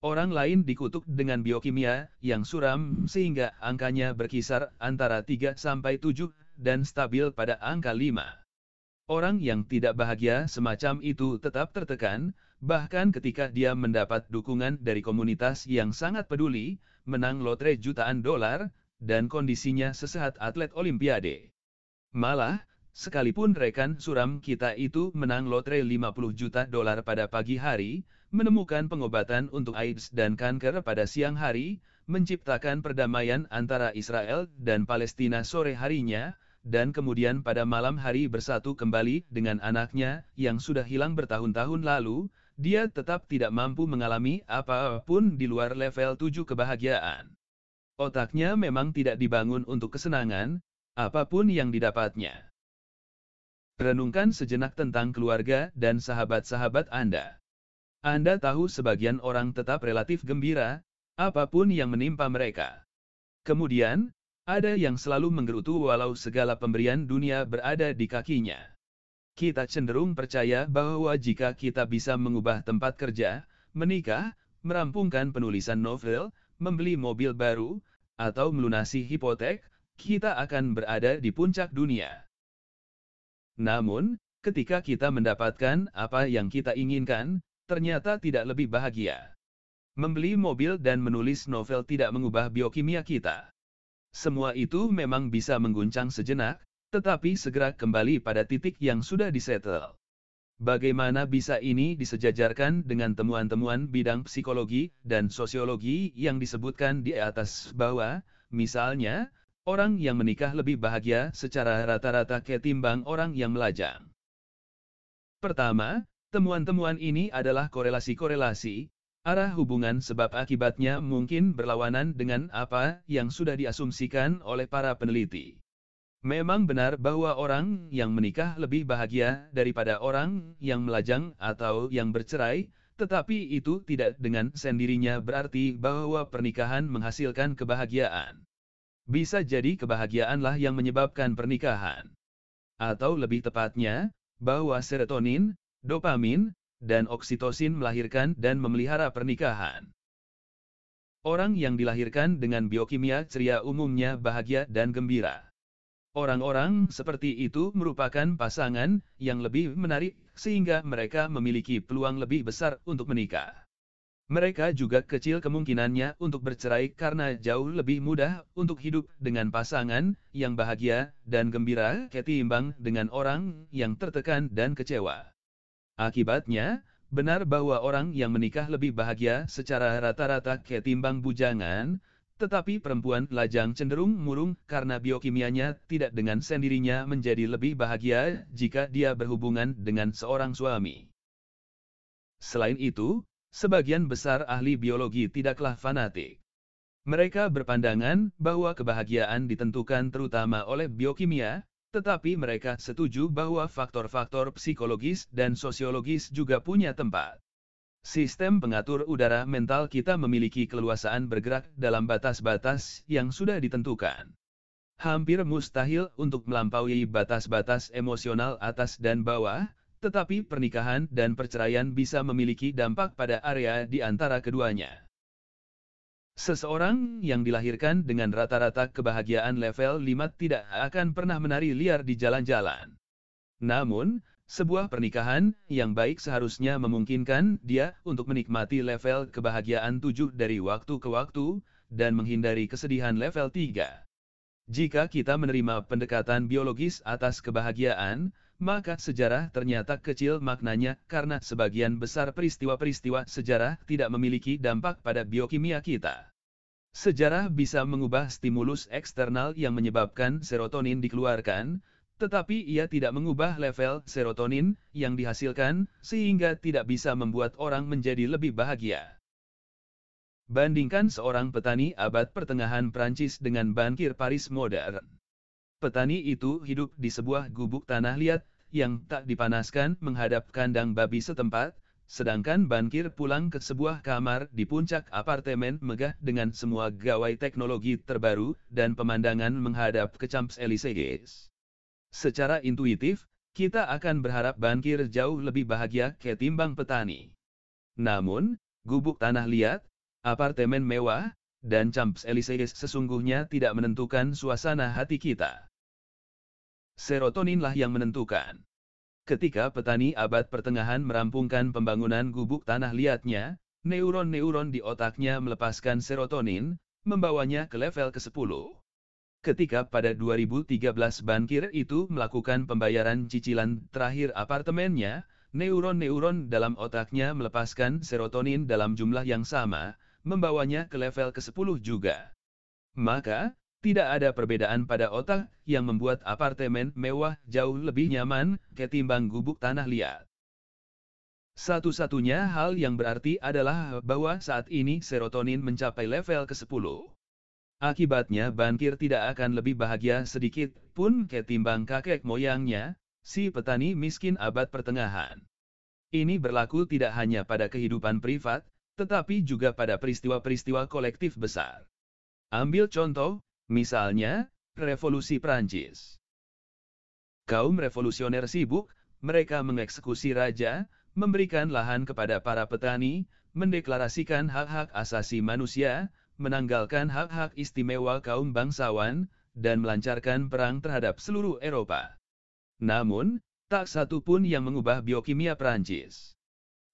Orang lain dikutuk dengan biokimia yang suram sehingga angkanya berkisar antara 3-7 dan stabil pada angka 5. Orang yang tidak bahagia semacam itu tetap tertekan, bahkan ketika dia mendapat dukungan dari komunitas yang sangat peduli, menang lotre jutaan dolar, dan kondisinya sesehat atlet olimpiade. Malah, sekalipun rekan suram kita itu menang lotre 50 juta dolar pada pagi hari, menemukan pengobatan untuk AIDS dan kanker pada siang hari, menciptakan perdamaian antara Israel dan Palestina sore harinya, dan kemudian pada malam hari bersatu kembali dengan anaknya yang sudah hilang bertahun-tahun lalu, dia tetap tidak mampu mengalami apapun di luar level 7 kebahagiaan. Otaknya memang tidak dibangun untuk kesenangan, apapun yang didapatnya. Renungkan sejenak tentang keluarga dan sahabat-sahabat Anda. Anda tahu sebagian orang tetap relatif gembira, apapun yang menimpa mereka. Kemudian, ada yang selalu menggerutu walau segala pemberian dunia berada di kakinya. Kita cenderung percaya bahwa jika kita bisa mengubah tempat kerja, menikah, merampungkan penulisan novel, membeli mobil baru, atau melunasi hipotek, kita akan berada di puncak dunia. Namun, ketika kita mendapatkan apa yang kita inginkan, ternyata tidak lebih bahagia. Membeli mobil dan menulis novel tidak mengubah biokimia kita. Semua itu memang bisa mengguncang sejenak, tetapi segera kembali pada titik yang sudah disetel. Bagaimana bisa ini disejajarkan dengan temuan-temuan bidang psikologi dan sosiologi yang disebutkan di atas bahwa, misalnya, orang yang menikah lebih bahagia secara rata-rata ketimbang orang yang melajang. Pertama, temuan-temuan ini adalah korelasi-korelasi, arah hubungan sebab akibatnya mungkin berlawanan dengan apa yang sudah diasumsikan oleh para peneliti. Memang benar bahwa orang yang menikah lebih bahagia daripada orang yang melajang atau yang bercerai, tetapi itu tidak dengan sendirinya berarti bahwa pernikahan menghasilkan kebahagiaan. Bisa jadi kebahagiaanlah yang menyebabkan pernikahan. Atau lebih tepatnya, bahwa serotonin, dopamin, dan oksitosin melahirkan dan memelihara pernikahan. Orang yang dilahirkan dengan biokimia ceria umumnya bahagia dan gembira. Orang-orang seperti itu merupakan pasangan yang lebih menarik sehingga mereka memiliki peluang lebih besar untuk menikah. Mereka juga kecil kemungkinannya untuk bercerai karena jauh lebih mudah untuk hidup dengan pasangan yang bahagia dan gembira ketimbang dengan orang yang tertekan dan kecewa. Akibatnya, benar bahwa orang yang menikah lebih bahagia secara rata-rata ketimbang bujangan, tetapi perempuan lajang cenderung murung karena biokimianya tidak dengan sendirinya menjadi lebih bahagia jika dia berhubungan dengan seorang suami. Selain itu, sebagian besar ahli biologi tidaklah fanatik. Mereka berpandangan bahwa kebahagiaan ditentukan terutama oleh biokimia, tetapi mereka setuju bahwa faktor-faktor psikologis dan sosiologis juga punya tempat. Sistem pengatur udara mental kita memiliki keleluasaan bergerak dalam batas-batas yang sudah ditentukan. Hampir mustahil untuk melampaui batas-batas emosional atas dan bawah, tetapi pernikahan dan perceraian bisa memiliki dampak pada area di antara keduanya. Seseorang yang dilahirkan dengan rata-rata kebahagiaan level 5 tidak akan pernah menari liar di jalan-jalan. Namun, sebuah pernikahan yang baik seharusnya memungkinkan dia untuk menikmati level kebahagiaan 7 dari waktu ke waktu, dan menghindari kesedihan level 3. Jika kita menerima pendekatan biologis atas kebahagiaan, maka sejarah ternyata kecil maknanya karena sebagian besar peristiwa-peristiwa sejarah tidak memiliki dampak pada biokimia kita. Sejarah bisa mengubah stimulus eksternal yang menyebabkan serotonin dikeluarkan, tetapi ia tidak mengubah level serotonin yang dihasilkan, sehingga tidak bisa membuat orang menjadi lebih bahagia. Bandingkan seorang petani abad pertengahan Prancis dengan bankir Paris modern. Petani itu hidup di sebuah gubuk tanah liat yang tak dipanaskan menghadap kandang babi setempat, sedangkan bankir pulang ke sebuah kamar di puncak apartemen megah dengan semua gawai teknologi terbaru dan pemandangan menghadap ke Champs-Élysées. Secara intuitif, kita akan berharap bankir jauh lebih bahagia ketimbang petani. Namun, gubuk tanah liat, apartemen mewah, dan Champs-Élysées sesungguhnya tidak menentukan suasana hati kita. Serotoninlah yang menentukan. Ketika petani abad pertengahan merampungkan pembangunan gubuk tanah liatnya, neuron-neuron di otaknya melepaskan serotonin, membawanya ke level ke-10. Ketika pada 2013 bankir itu melakukan pembayaran cicilan terakhir apartemennya, neuron-neuron dalam otaknya melepaskan serotonin dalam jumlah yang sama, membawanya ke level ke-10 juga. Maka, tidak ada perbedaan pada otak yang membuat apartemen mewah jauh lebih nyaman ketimbang gubuk tanah liat. Satu-satunya hal yang berarti adalah bahwa saat ini serotonin mencapai level ke-10. Akibatnya bankir tidak akan lebih bahagia sedikit pun ketimbang kakek moyangnya, si petani miskin abad pertengahan. Ini berlaku tidak hanya pada kehidupan privat, tetapi juga pada peristiwa-peristiwa kolektif besar. Ambil contoh, misalnya, Revolusi Prancis. Kaum revolusioner sibuk, mereka mengeksekusi raja, memberikan lahan kepada para petani, mendeklarasikan hak-hak asasi manusia, menanggalkan hak-hak istimewa kaum bangsawan, dan melancarkan perang terhadap seluruh Eropa. Namun, tak satu pun yang mengubah biokimia Prancis.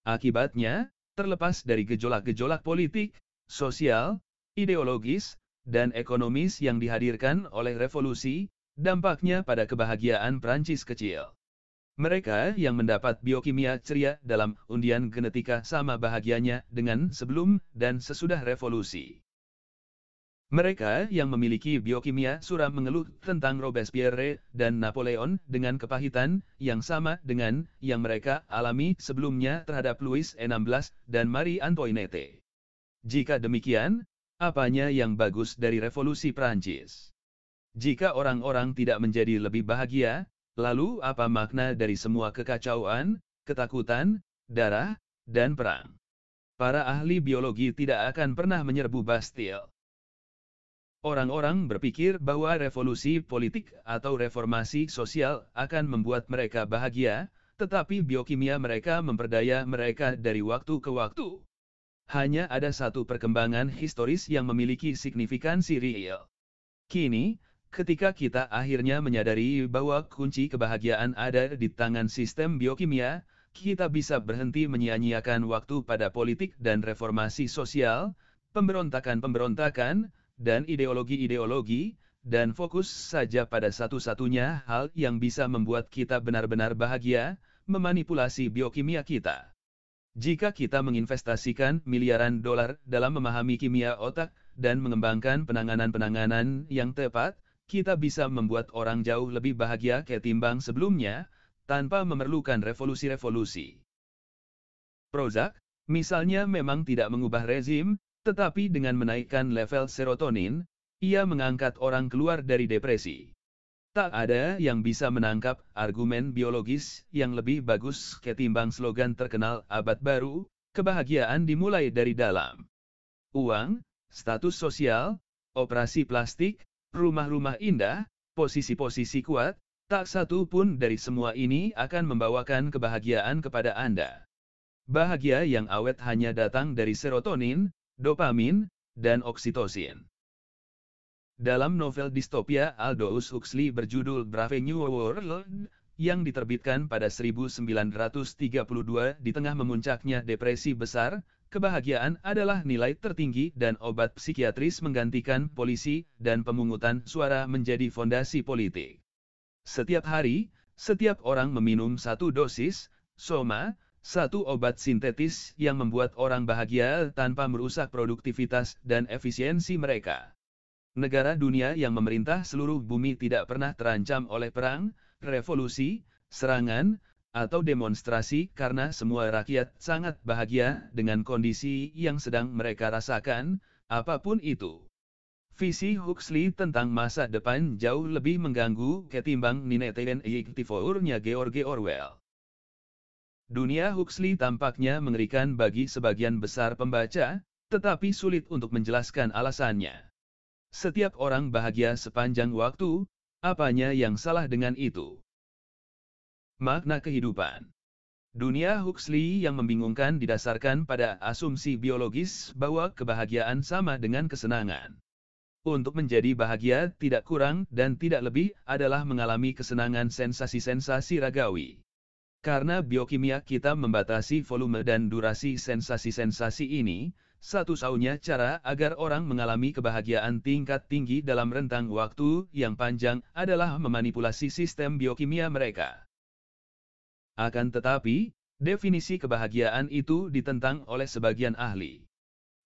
Akibatnya, terlepas dari gejolak-gejolak politik, sosial, ideologis, dan ekonomis yang dihadirkan oleh revolusi, dampaknya pada kebahagiaan Prancis kecil. Mereka yang mendapat biokimia ceria dalam undian genetika sama bahagianya dengan sebelum dan sesudah revolusi. Mereka yang memiliki biokimia suram mengeluh tentang Robespierre dan Napoleon dengan kepahitan yang sama dengan yang mereka alami sebelumnya terhadap Louis XVI dan Marie Antoinette. Jika demikian, apanya yang bagus dari revolusi Prancis? Jika orang-orang tidak menjadi lebih bahagia, lalu apa makna dari semua kekacauan, ketakutan, darah, dan perang? Para ahli biologi tidak akan pernah menyerbu Bastille. Orang-orang berpikir bahwa revolusi politik atau reformasi sosial akan membuat mereka bahagia, tetapi biokimia mereka memperdaya mereka dari waktu ke waktu. Hanya ada satu perkembangan historis yang memiliki signifikansi real. Kini, ketika kita akhirnya menyadari bahwa kunci kebahagiaan ada di tangan sistem biokimia, kita bisa berhenti menyia-nyiakan waktu pada politik dan reformasi sosial, pemberontakan-pemberontakan, dan ideologi-ideologi, dan fokus saja pada satu-satunya hal yang bisa membuat kita benar-benar bahagia, memanipulasi biokimia kita. Jika kita menginvestasikan miliaran dolar dalam memahami kimia otak dan mengembangkan penanganan-penanganan yang tepat, kita bisa membuat orang jauh lebih bahagia ketimbang sebelumnya, tanpa memerlukan revolusi-revolusi. Prozac, misalnya memang tidak mengubah rezim, tetapi dengan menaikkan level serotonin, ia mengangkat orang keluar dari depresi. Tak ada yang bisa menangkap argumen biologis yang lebih bagus ketimbang slogan terkenal abad baru, kebahagiaan dimulai dari dalam. Uang, status sosial, operasi plastik, rumah-rumah indah, posisi-posisi kuat, tak satu pun dari semua ini akan membawakan kebahagiaan kepada Anda. Bahagia yang awet hanya datang dari serotonin, dopamin, dan oksitosin. Dalam novel distopia Aldous Huxley berjudul Brave New World, yang diterbitkan pada 1932 di tengah memuncaknya depresi besar, kebahagiaan adalah nilai tertinggi dan obat psikiatris menggantikan polisi dan pemungutan suara menjadi fondasi politik. Setiap hari, setiap orang meminum satu dosis, soma, satu obat sintetis yang membuat orang bahagia tanpa merusak produktivitas dan efisiensi mereka. Negara dunia yang memerintah seluruh bumi tidak pernah terancam oleh perang, revolusi, serangan, atau demonstrasi karena semua rakyat sangat bahagia dengan kondisi yang sedang mereka rasakan, apapun itu. Visi Huxley tentang masa depan jauh lebih mengganggu ketimbang Ninetehen Eiktifournya George Orwell. Dunia Huxley tampaknya mengerikan bagi sebagian besar pembaca, tetapi sulit untuk menjelaskan alasannya. Setiap orang bahagia sepanjang waktu, apanya yang salah dengan itu? Makna kehidupan. Dunia Huxley yang membingungkan didasarkan pada asumsi biologis bahwa kebahagiaan sama dengan kesenangan. Untuk menjadi bahagia tidak kurang dan tidak lebih adalah mengalami kesenangan sensasi-sensasi ragawi. Karena biokimia kita membatasi volume dan durasi sensasi-sensasi ini, satu-satunya cara agar orang mengalami kebahagiaan tingkat tinggi dalam rentang waktu yang panjang adalah memanipulasi sistem biokimia mereka. Akan tetapi, definisi kebahagiaan itu ditentang oleh sebagian ahli.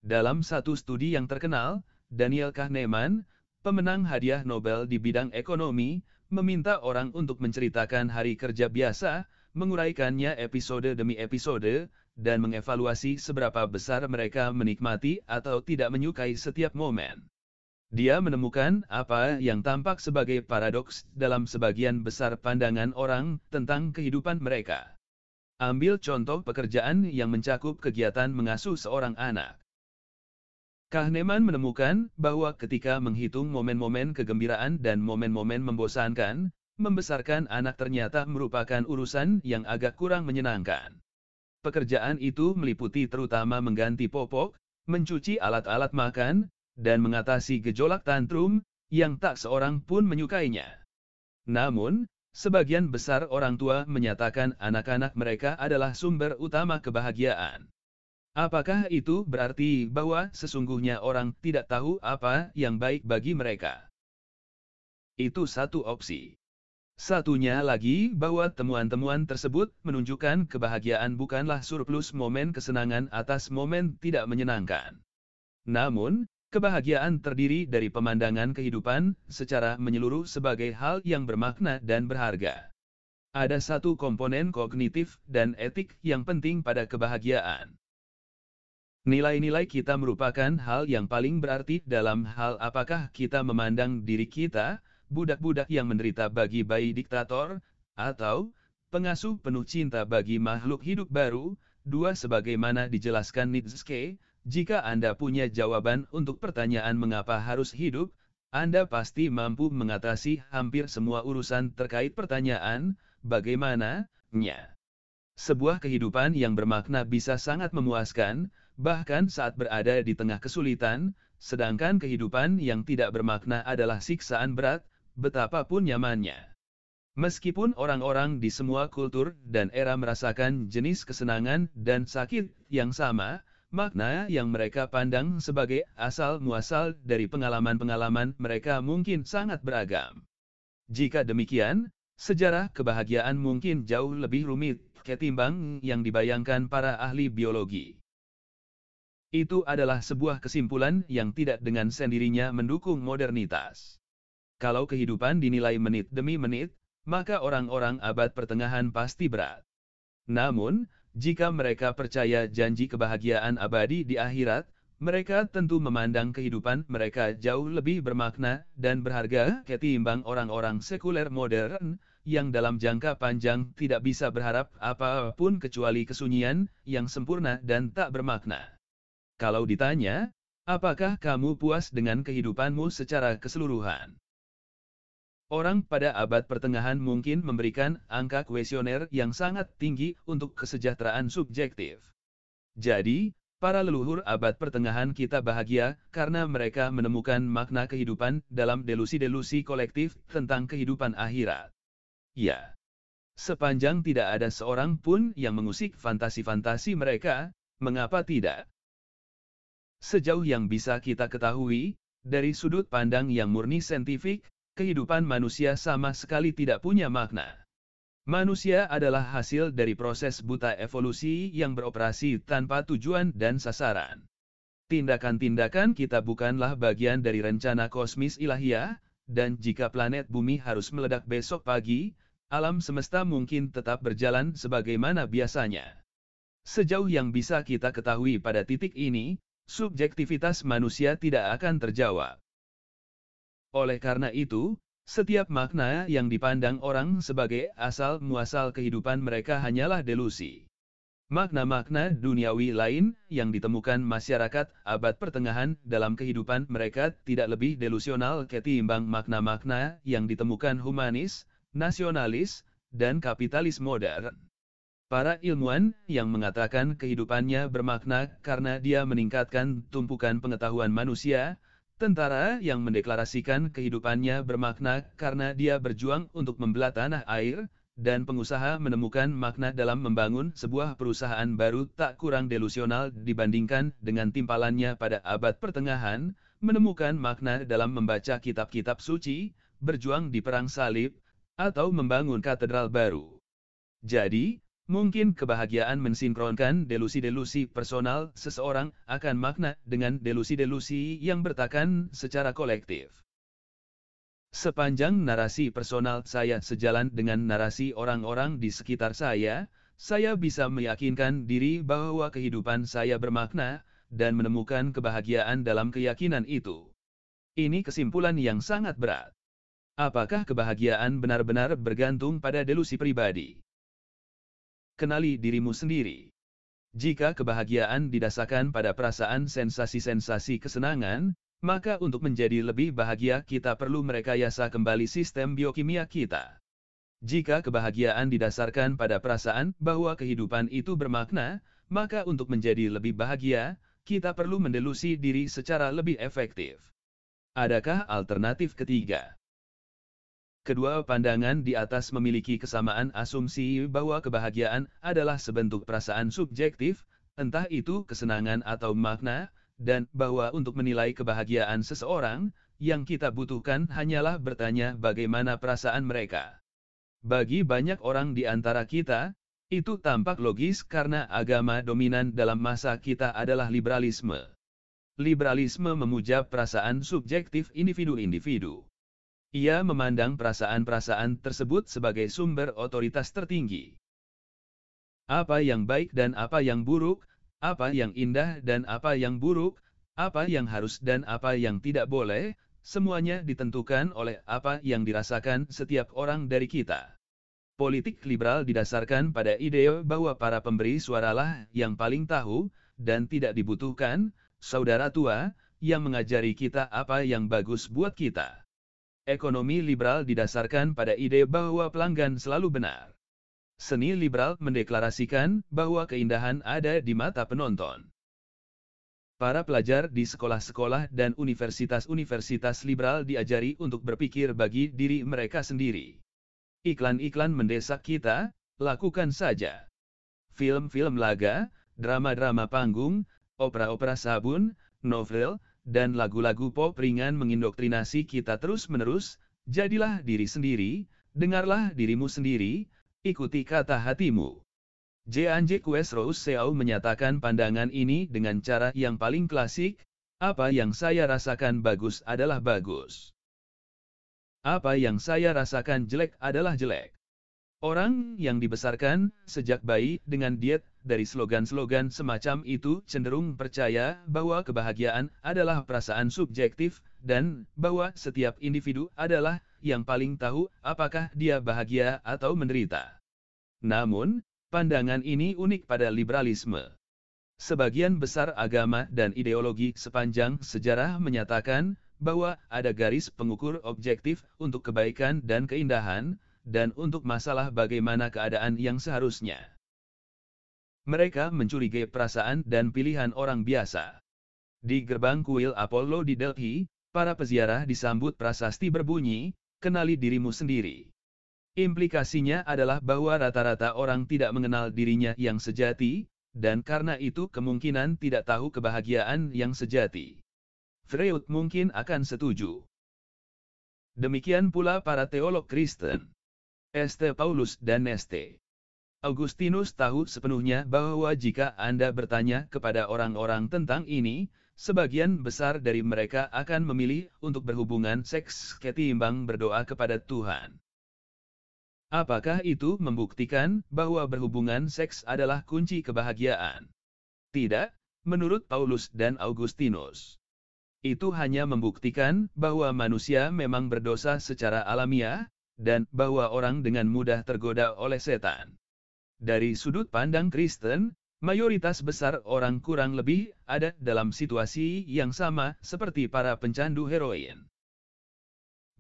Dalam satu studi yang terkenal, Daniel Kahneman, pemenang hadiah Nobel di bidang ekonomi, meminta orang untuk menceritakan hari kerja biasa, menguraikannya episode demi episode, dan mengevaluasi seberapa besar mereka menikmati atau tidak menyukai setiap momen. Dia menemukan apa yang tampak sebagai paradoks dalam sebagian besar pandangan orang tentang kehidupan mereka. Ambil contoh pekerjaan yang mencakup kegiatan mengasuh seorang anak. Kahneman menemukan bahwa ketika menghitung momen-momen kegembiraan dan momen-momen membosankan, membesarkan anak ternyata merupakan urusan yang agak kurang menyenangkan. Pekerjaan itu meliputi terutama mengganti popok, mencuci alat-alat makan, dan mengatasi gejolak tantrum, yang tak seorang pun menyukainya. Namun, sebagian besar orang tua menyatakan anak-anak mereka adalah sumber utama kebahagiaan. Apakah itu berarti bahwa sesungguhnya orang tidak tahu apa yang baik bagi mereka? Itu satu opsi. Satunya lagi bahwa temuan-temuan tersebut menunjukkan kebahagiaan bukanlah surplus momen kesenangan atas momen tidak menyenangkan. Namun, Kebahagiaan terdiri dari pemandangan kehidupan secara menyeluruh sebagai hal yang bermakna dan berharga. Ada satu komponen kognitif dan etik yang penting pada kebahagiaan. Nilai-nilai kita merupakan hal yang paling berarti dalam hal apakah kita memandang diri kita, budak-budak yang menderita bagi bayi diktator, atau pengasuh penuh cinta bagi makhluk hidup baru. Dua, sebagaimana dijelaskan Nietzsche, jika Anda punya jawaban untuk pertanyaan mengapa harus hidup, Anda pasti mampu mengatasi hampir semua urusan terkait pertanyaan, bagaimana-nya. Sebuah kehidupan yang bermakna bisa sangat memuaskan, bahkan saat berada di tengah kesulitan, sedangkan kehidupan yang tidak bermakna adalah siksaan berat, betapapun nyamannya. Meskipun orang-orang di semua kultur dan era merasakan jenis kesenangan dan sakit yang sama, makna yang mereka pandang sebagai asal-muasal dari pengalaman-pengalaman mereka mungkin sangat beragam. Jika demikian, sejarah kebahagiaan mungkin jauh lebih rumit ketimbang yang dibayangkan para ahli biologi. Itu adalah sebuah kesimpulan yang tidak dengan sendirinya mendukung modernitas. Kalau kehidupan dinilai menit demi menit, maka orang-orang abad pertengahan pasti berat. Namun, jika mereka percaya janji kebahagiaan abadi di akhirat, mereka tentu memandang kehidupan mereka jauh lebih bermakna dan berharga ketimbang orang-orang sekuler modern, yang dalam jangka panjang tidak bisa berharap apapun kecuali kesunyian yang sempurna dan tak bermakna. Kalau ditanya, apakah kamu puas dengan kehidupanmu secara keseluruhan? Orang pada abad pertengahan mungkin memberikan angka kuesioner yang sangat tinggi untuk kesejahteraan subjektif. Jadi, para leluhur abad pertengahan kita bahagia karena mereka menemukan makna kehidupan dalam delusi-delusi kolektif tentang kehidupan akhirat. Ya, sepanjang tidak ada seorang pun yang mengusik fantasi-fantasi mereka, mengapa tidak? Sejauh yang bisa kita ketahui, dari sudut pandang yang murni saintifik, kehidupan manusia sama sekali tidak punya makna. Manusia adalah hasil dari proses buta evolusi yang beroperasi tanpa tujuan dan sasaran. Tindakan-tindakan kita bukanlah bagian dari rencana kosmis ilahiyah, dan jika planet bumi harus meledak besok pagi, alam semesta mungkin tetap berjalan sebagaimana biasanya. Sejauh yang bisa kita ketahui pada titik ini, subjektivitas manusia tidak akan terjawab. Oleh karena itu, setiap makna yang dipandang orang sebagai asal-muasal kehidupan mereka hanyalah delusi. Makna-makna duniawi lain yang ditemukan masyarakat abad pertengahan dalam kehidupan mereka tidak lebih delusional ketimbang makna-makna yang ditemukan humanis, nasionalis, dan kapitalis modern. Para ilmuwan yang mengatakan kehidupannya bermakna karena dia meningkatkan tumpukan pengetahuan manusia, tentara yang mendeklarasikan kehidupannya bermakna karena dia berjuang untuk membelah tanah air, dan pengusaha menemukan makna dalam membangun sebuah perusahaan baru tak kurang delusional dibandingkan dengan timpalannya pada abad pertengahan, menemukan makna dalam membaca kitab-kitab suci, berjuang di perang salib, atau membangun katedral baru. Jadi, mungkin kebahagiaan mensinkronkan delusi-delusi personal seseorang akan makna dengan delusi-delusi yang bertakan secara kolektif. Sepanjang narasi personal saya sejalan dengan narasi orang-orang di sekitar saya bisa meyakinkan diri bahwa kehidupan saya bermakna, dan menemukan kebahagiaan dalam keyakinan itu. Ini kesimpulan yang sangat berat. Apakah kebahagiaan benar-benar bergantung pada delusi pribadi? Kenali dirimu sendiri. Jika kebahagiaan didasarkan pada perasaan sensasi-sensasi kesenangan, maka untuk menjadi lebih bahagia kita perlu merekayasa kembali sistem biokimia kita. Jika kebahagiaan didasarkan pada perasaan bahwa kehidupan itu bermakna, maka untuk menjadi lebih bahagia, kita perlu mendelusi diri secara lebih efektif. Adakah alternatif ketiga? Kedua pandangan di atas memiliki kesamaan asumsi bahwa kebahagiaan adalah sebentuk perasaan subjektif, entah itu kesenangan atau makna, dan bahwa untuk menilai kebahagiaan seseorang, yang kita butuhkan hanyalah bertanya bagaimana perasaan mereka. Bagi banyak orang di antara kita, itu tampak logis karena agama dominan dalam masa kita adalah liberalisme. Liberalisme memuja perasaan subjektif individu-individu. Ia memandang perasaan-perasaan tersebut sebagai sumber otoritas tertinggi. Apa yang baik dan apa yang buruk, apa yang indah dan apa yang buruk, apa yang harus dan apa yang tidak boleh, semuanya ditentukan oleh apa yang dirasakan setiap orang dari kita. Politik liberal didasarkan pada ide bahwa para pemberi suaralah yang paling tahu, dan tidak dibutuhkan saudara tua yang mengajari kita apa yang bagus buat kita. Ekonomi liberal didasarkan pada ide bahwa pelanggan selalu benar. Seni liberal mendeklarasikan bahwa keindahan ada di mata penonton. Para pelajar di sekolah-sekolah dan universitas-universitas liberal diajari untuk berpikir bagi diri mereka sendiri. Iklan-iklan mendesak kita, lakukan saja. Film-film laga, drama-drama panggung, opera-opera sabun, novel, dan lagu-lagu pop ringan mengindoktrinasi kita terus-menerus. Jadilah diri sendiri, dengarlah dirimu sendiri, ikuti kata hatimu. J.J. Rousseau menyatakan pandangan ini dengan cara yang paling klasik, apa yang saya rasakan bagus adalah bagus. Apa yang saya rasakan jelek adalah jelek. Orang yang dibesarkan sejak bayi dengan diet dari slogan-slogan semacam itu cenderung percaya bahwa kebahagiaan adalah perasaan subjektif, dan bahwa setiap individu adalah yang paling tahu apakah dia bahagia atau menderita. Namun, pandangan ini unik pada liberalisme. Sebagian besar agama dan ideologi sepanjang sejarah menyatakan bahwa ada garis pengukur objektif untuk kebaikan dan keindahan, dan untuk masalah bagaimana keadaan yang seharusnya. Mereka mencurigai perasaan dan pilihan orang biasa. Di gerbang kuil Apollo di Delhi, para peziarah disambut prasasti berbunyi, kenali dirimu sendiri. Implikasinya adalah bahwa rata-rata orang tidak mengenal dirinya yang sejati, dan karena itu kemungkinan tidak tahu kebahagiaan yang sejati. Freud mungkin akan setuju. Demikian pula para teolog Kristen. St. Paulus dan St. Augustinus tahu sepenuhnya bahwa jika Anda bertanya kepada orang-orang tentang ini, sebagian besar dari mereka akan memilih untuk berhubungan seks ketimbang berdoa kepada Tuhan. Apakah itu membuktikan bahwa berhubungan seks adalah kunci kebahagiaan? Tidak, menurut Paulus dan Augustinus. Itu hanya membuktikan bahwa manusia memang berdosa secara alamiah, dan bahwa orang dengan mudah tergoda oleh setan. Dari sudut pandang Kristen, mayoritas besar orang kurang lebih ada dalam situasi yang sama seperti para pencandu heroin.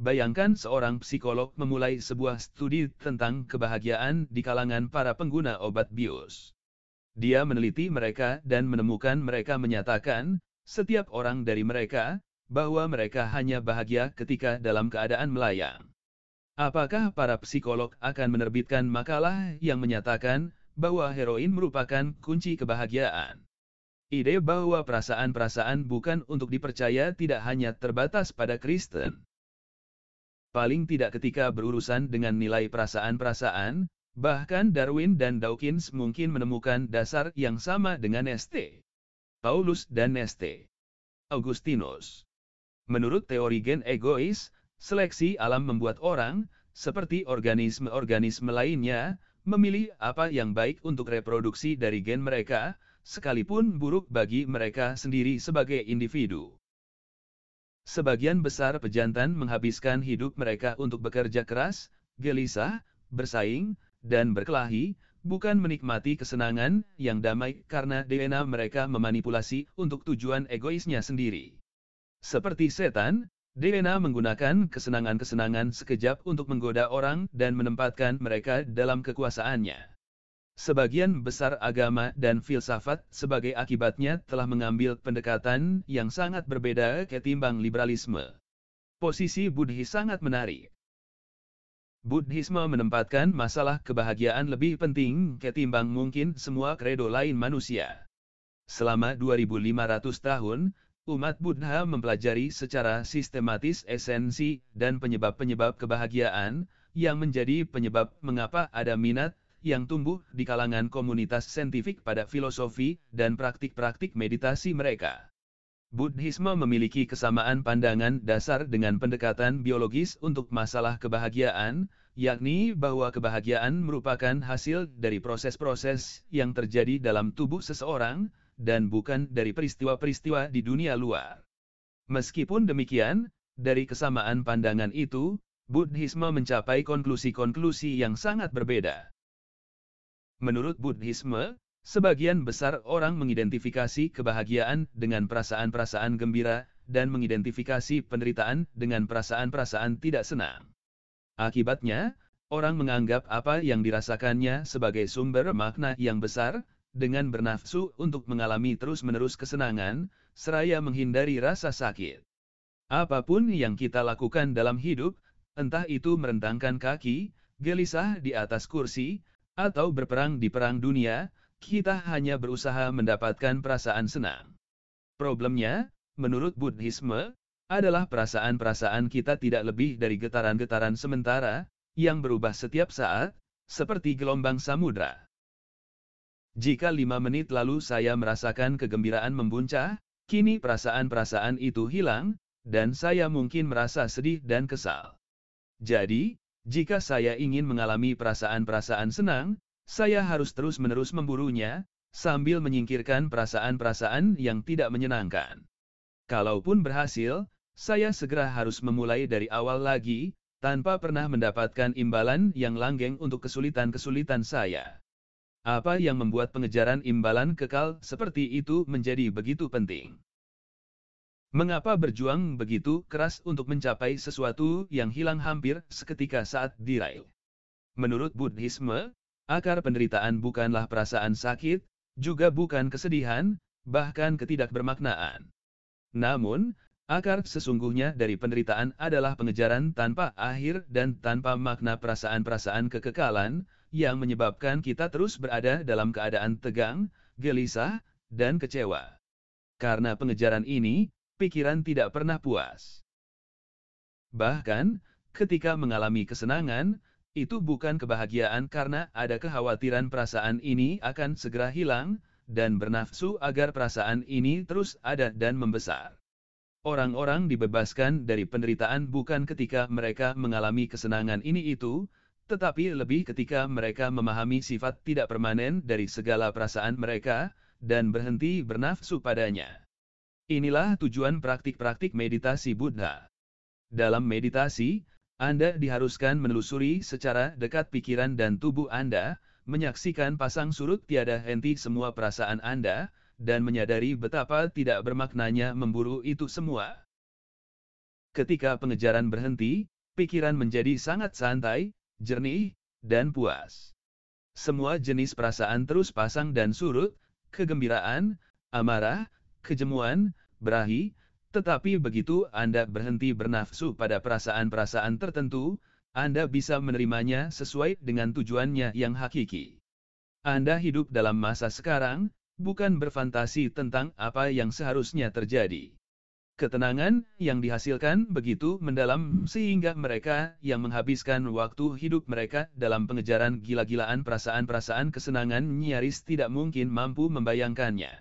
Bayangkan seorang psikolog memulai sebuah studi tentang kebahagiaan di kalangan para pengguna obat bius. Dia meneliti mereka dan menemukan mereka menyatakan, setiap orang dari mereka, bahwa mereka hanya bahagia ketika dalam keadaan melayang. Apakah para psikolog akan menerbitkan makalah yang menyatakan bahwa heroin merupakan kunci kebahagiaan? Ide bahwa perasaan-perasaan bukan untuk dipercaya tidak hanya terbatas pada Kristen. Paling tidak ketika berurusan dengan nilai perasaan-perasaan, bahkan Darwin dan Dawkins mungkin menemukan dasar yang sama dengan St. Paulus dan St. Augustinus. Menurut teori gen egois, seleksi alam membuat orang, seperti organisme-organisme lainnya, memilih apa yang baik untuk reproduksi dari gen mereka, sekalipun buruk bagi mereka sendiri sebagai individu. Sebagian besar pejantan menghabiskan hidup mereka untuk bekerja keras, gelisah, bersaing, dan berkelahi, bukan menikmati kesenangan yang damai karena DNA mereka memanipulasi untuk tujuan egoisnya sendiri. Seperti setan, DNA menggunakan kesenangan-kesenangan sekejap untuk menggoda orang dan menempatkan mereka dalam kekuasaannya. Sebagian besar agama dan filsafat sebagai akibatnya telah mengambil pendekatan yang sangat berbeda ketimbang liberalisme. Posisi Buddhis sangat menarik. Buddhisme menempatkan masalah kebahagiaan lebih penting ketimbang mungkin semua kredo lain manusia. Selama 2500 tahun, umat Buddha mempelajari secara sistematis esensi dan penyebab-penyebab kebahagiaan, yang menjadi penyebab mengapa ada minat yang tumbuh di kalangan komunitas saintifik pada filosofi dan praktik-praktik meditasi mereka. Buddhisme memiliki kesamaan pandangan dasar dengan pendekatan biologis untuk masalah kebahagiaan, yakni bahwa kebahagiaan merupakan hasil dari proses-proses yang terjadi dalam tubuh seseorang, dan bukan dari peristiwa-peristiwa di dunia luar. Meskipun demikian, dari kesamaan pandangan itu, Buddhisme mencapai konklusi-konklusi yang sangat berbeda. Menurut Buddhisme, sebagian besar orang mengidentifikasi kebahagiaan dengan perasaan-perasaan gembira, dan mengidentifikasi penderitaan dengan perasaan-perasaan tidak senang. Akibatnya, orang menganggap apa yang dirasakannya sebagai sumber makna yang besar, dengan bernafsu untuk mengalami terus-menerus kesenangan, seraya menghindari rasa sakit. Apapun yang kita lakukan dalam hidup, entah itu merentangkan kaki, gelisah di atas kursi, atau berperang di perang dunia, kita hanya berusaha mendapatkan perasaan senang. Problemnya, menurut Buddhisme, adalah perasaan-perasaan kita tidak lebih dari getaran-getaran sementara, yang berubah setiap saat, seperti gelombang samudra. Jika 5 menit lalu saya merasakan kegembiraan membuncah, kini perasaan-perasaan itu hilang, dan saya mungkin merasa sedih dan kesal. Jadi, jika saya ingin mengalami perasaan-perasaan senang, saya harus terus-menerus memburunya, sambil menyingkirkan perasaan-perasaan yang tidak menyenangkan. Kalaupun berhasil, saya segera harus memulai dari awal lagi, tanpa pernah mendapatkan imbalan yang langgeng untuk kesulitan-kesulitan saya. Apa yang membuat pengejaran imbalan kekal seperti itu menjadi begitu penting? Mengapa berjuang begitu keras untuk mencapai sesuatu yang hilang hampir seketika saat diraih? Menurut Buddhisme, akar penderitaan bukanlah perasaan sakit, juga bukan kesedihan, bahkan ketidakbermaknaan. Namun, akar sesungguhnya dari penderitaan adalah pengejaran tanpa akhir dan tanpa makna perasaan-perasaan kekekalan, yang menyebabkan kita terus berada dalam keadaan tegang, gelisah, dan kecewa. Karena pengejaran ini, pikiran tidak pernah puas. Bahkan, ketika mengalami kesenangan, itu bukan kebahagiaan karena ada kekhawatiran perasaan ini akan segera hilang, dan bernafsu agar perasaan ini terus ada dan membesar. Orang-orang dibebaskan dari penderitaan bukan ketika mereka mengalami kesenangan ini itu, tetapi lebih ketika mereka memahami sifat tidak permanen dari segala perasaan mereka, dan berhenti bernafsu padanya. Inilah tujuan praktik-praktik meditasi Buddha. Dalam meditasi, Anda diharuskan menelusuri secara dekat pikiran dan tubuh Anda, menyaksikan pasang surut tiada henti semua perasaan Anda, dan menyadari betapa tidak bermaknanya memburu itu semua. Ketika pengejaran berhenti, pikiran menjadi sangat santai, jernih, dan puas. Semua jenis perasaan terus pasang dan surut, kegembiraan, amarah, kejemuan, berahi, tetapi begitu Anda berhenti bernafsu pada perasaan-perasaan tertentu, Anda bisa menerimanya sesuai dengan tujuannya yang hakiki. Anda hidup dalam masa sekarang, bukan berfantasi tentang apa yang seharusnya terjadi. Ketenangan yang dihasilkan begitu mendalam sehingga mereka yang menghabiskan waktu hidup mereka dalam pengejaran gila-gilaan perasaan-perasaan kesenangan nyaris tidak mungkin mampu membayangkannya.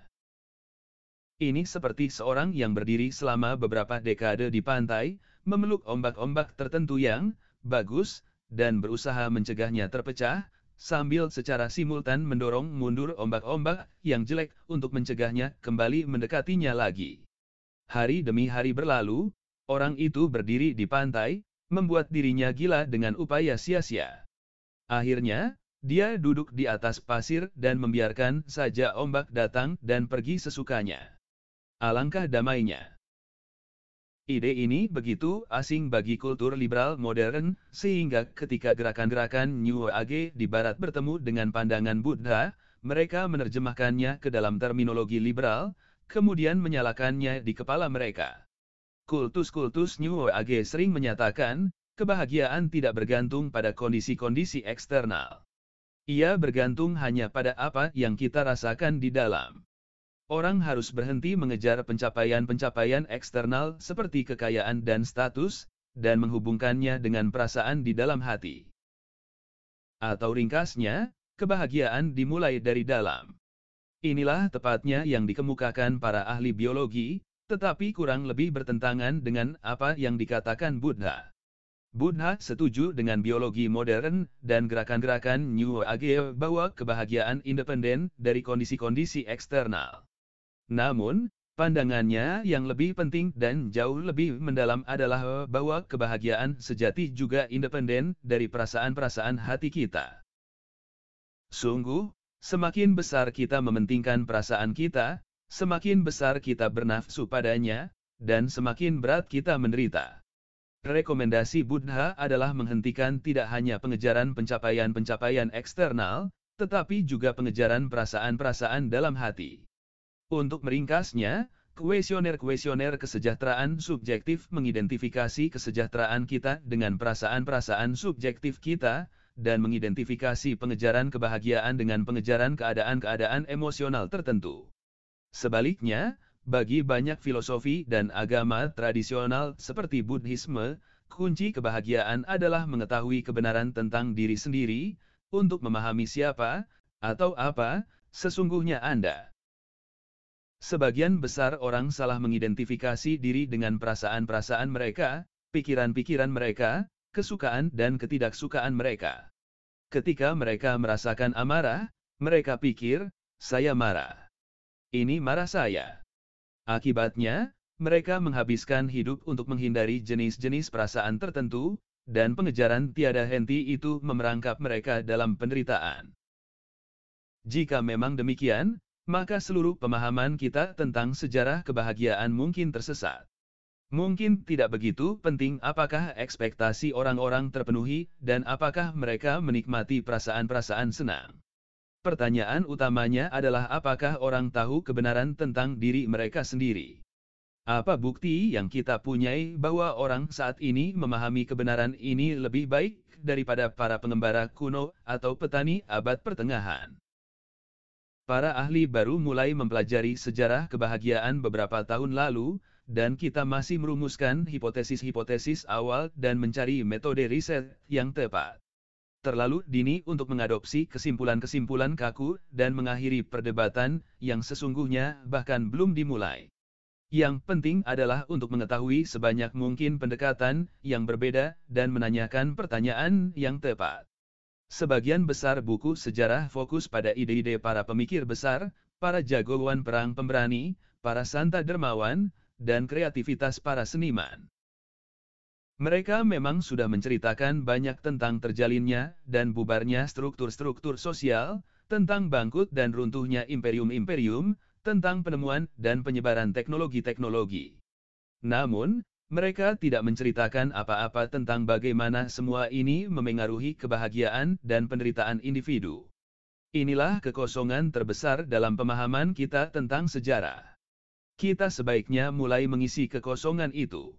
Ini seperti seorang yang berdiri selama beberapa dekade di pantai, memeluk ombak-ombak tertentu yang bagus, dan berusaha mencegahnya terpecah, sambil secara simultan mendorong mundur ombak-ombak yang jelek untuk mencegahnya kembali mendekatinya lagi. Hari demi hari berlalu, orang itu berdiri di pantai, membuat dirinya gila dengan upaya sia-sia. Akhirnya, dia duduk di atas pasir dan membiarkan saja ombak datang dan pergi sesukanya. Alangkah damainya. Ide ini begitu asing bagi kultur liberal modern, sehingga ketika gerakan-gerakan New Age di Barat bertemu dengan pandangan Buddha, mereka menerjemahkannya ke dalam terminologi liberal, kemudian menyalakannya di kepala mereka. Kultus-kultus New Age sering menyatakan, kebahagiaan tidak bergantung pada kondisi-kondisi eksternal. Ia bergantung hanya pada apa yang kita rasakan di dalam. Orang harus berhenti mengejar pencapaian-pencapaian eksternal seperti kekayaan dan status, dan menghubungkannya dengan perasaan di dalam hati. Atau ringkasnya, kebahagiaan dimulai dari dalam. Inilah tepatnya yang dikemukakan para ahli biologi, tetapi kurang lebih bertentangan dengan apa yang dikatakan Buddha. Buddha setuju dengan biologi modern dan gerakan-gerakan New Age bahwa kebahagiaan independen dari kondisi-kondisi eksternal. Namun, pandangannya yang lebih penting dan jauh lebih mendalam adalah bahwa kebahagiaan sejati juga independen dari perasaan-perasaan hati kita. Sungguh, semakin besar kita mementingkan perasaan kita, semakin besar kita bernafsu padanya, dan semakin berat kita menderita. Rekomendasi Buddha adalah menghentikan tidak hanya pengejaran pencapaian-pencapaian eksternal, tetapi juga pengejaran perasaan-perasaan dalam hati. Untuk meringkasnya, kuesioner-kuesioner kesejahteraan subjektif mengidentifikasi kesejahteraan kita dengan perasaan-perasaan subjektif kita, dan mengidentifikasi pengejaran kebahagiaan dengan pengejaran keadaan-keadaan emosional tertentu. Sebaliknya, bagi banyak filosofi dan agama tradisional seperti Buddhisme, kunci kebahagiaan adalah mengetahui kebenaran tentang diri sendiri, untuk memahami siapa, atau apa, sesungguhnya Anda. Sebagian besar orang salah mengidentifikasi diri dengan perasaan-perasaan mereka, pikiran-pikiran mereka, kesukaan dan ketidaksukaan mereka. Ketika mereka merasakan amarah, mereka pikir, saya marah. Ini marah saya. Akibatnya, mereka menghabiskan hidup untuk menghindari jenis-jenis perasaan tertentu, dan pengejaran tiada henti itu memerangkap mereka dalam penderitaan. Jika memang demikian, maka seluruh pemahaman kita tentang sejarah kebahagiaan mungkin tersesat. Mungkin tidak begitu penting apakah ekspektasi orang-orang terpenuhi, dan apakah mereka menikmati perasaan-perasaan senang. Pertanyaan utamanya adalah apakah orang tahu kebenaran tentang diri mereka sendiri. Apa bukti yang kita punyai bahwa orang saat ini memahami kebenaran ini lebih baik daripada para pengembara kuno atau petani abad pertengahan? Para ahli baru mulai mempelajari sejarah kebahagiaan beberapa tahun lalu, dan kita masih merumuskan hipotesis-hipotesis awal dan mencari metode riset yang tepat. Terlalu dini untuk mengadopsi kesimpulan-kesimpulan kaku dan mengakhiri perdebatan yang sesungguhnya bahkan belum dimulai. Yang penting adalah untuk mengetahui sebanyak mungkin pendekatan yang berbeda dan menanyakan pertanyaan yang tepat. Sebagian besar buku sejarah fokus pada ide-ide para pemikir besar, para jagoan perang pemberani, para santa dermawan, dan kreativitas para seniman. Mereka memang sudah menceritakan banyak tentang terjalinnya dan bubarnya struktur-struktur sosial, tentang bangkrut dan runtuhnya imperium-imperium, tentang penemuan dan penyebaran teknologi-teknologi. Namun, mereka tidak menceritakan apa-apa tentang bagaimana semua ini memengaruhi kebahagiaan dan penderitaan individu. Inilah kekosongan terbesar dalam pemahaman kita tentang sejarah. Kita sebaiknya mulai mengisi kekosongan itu.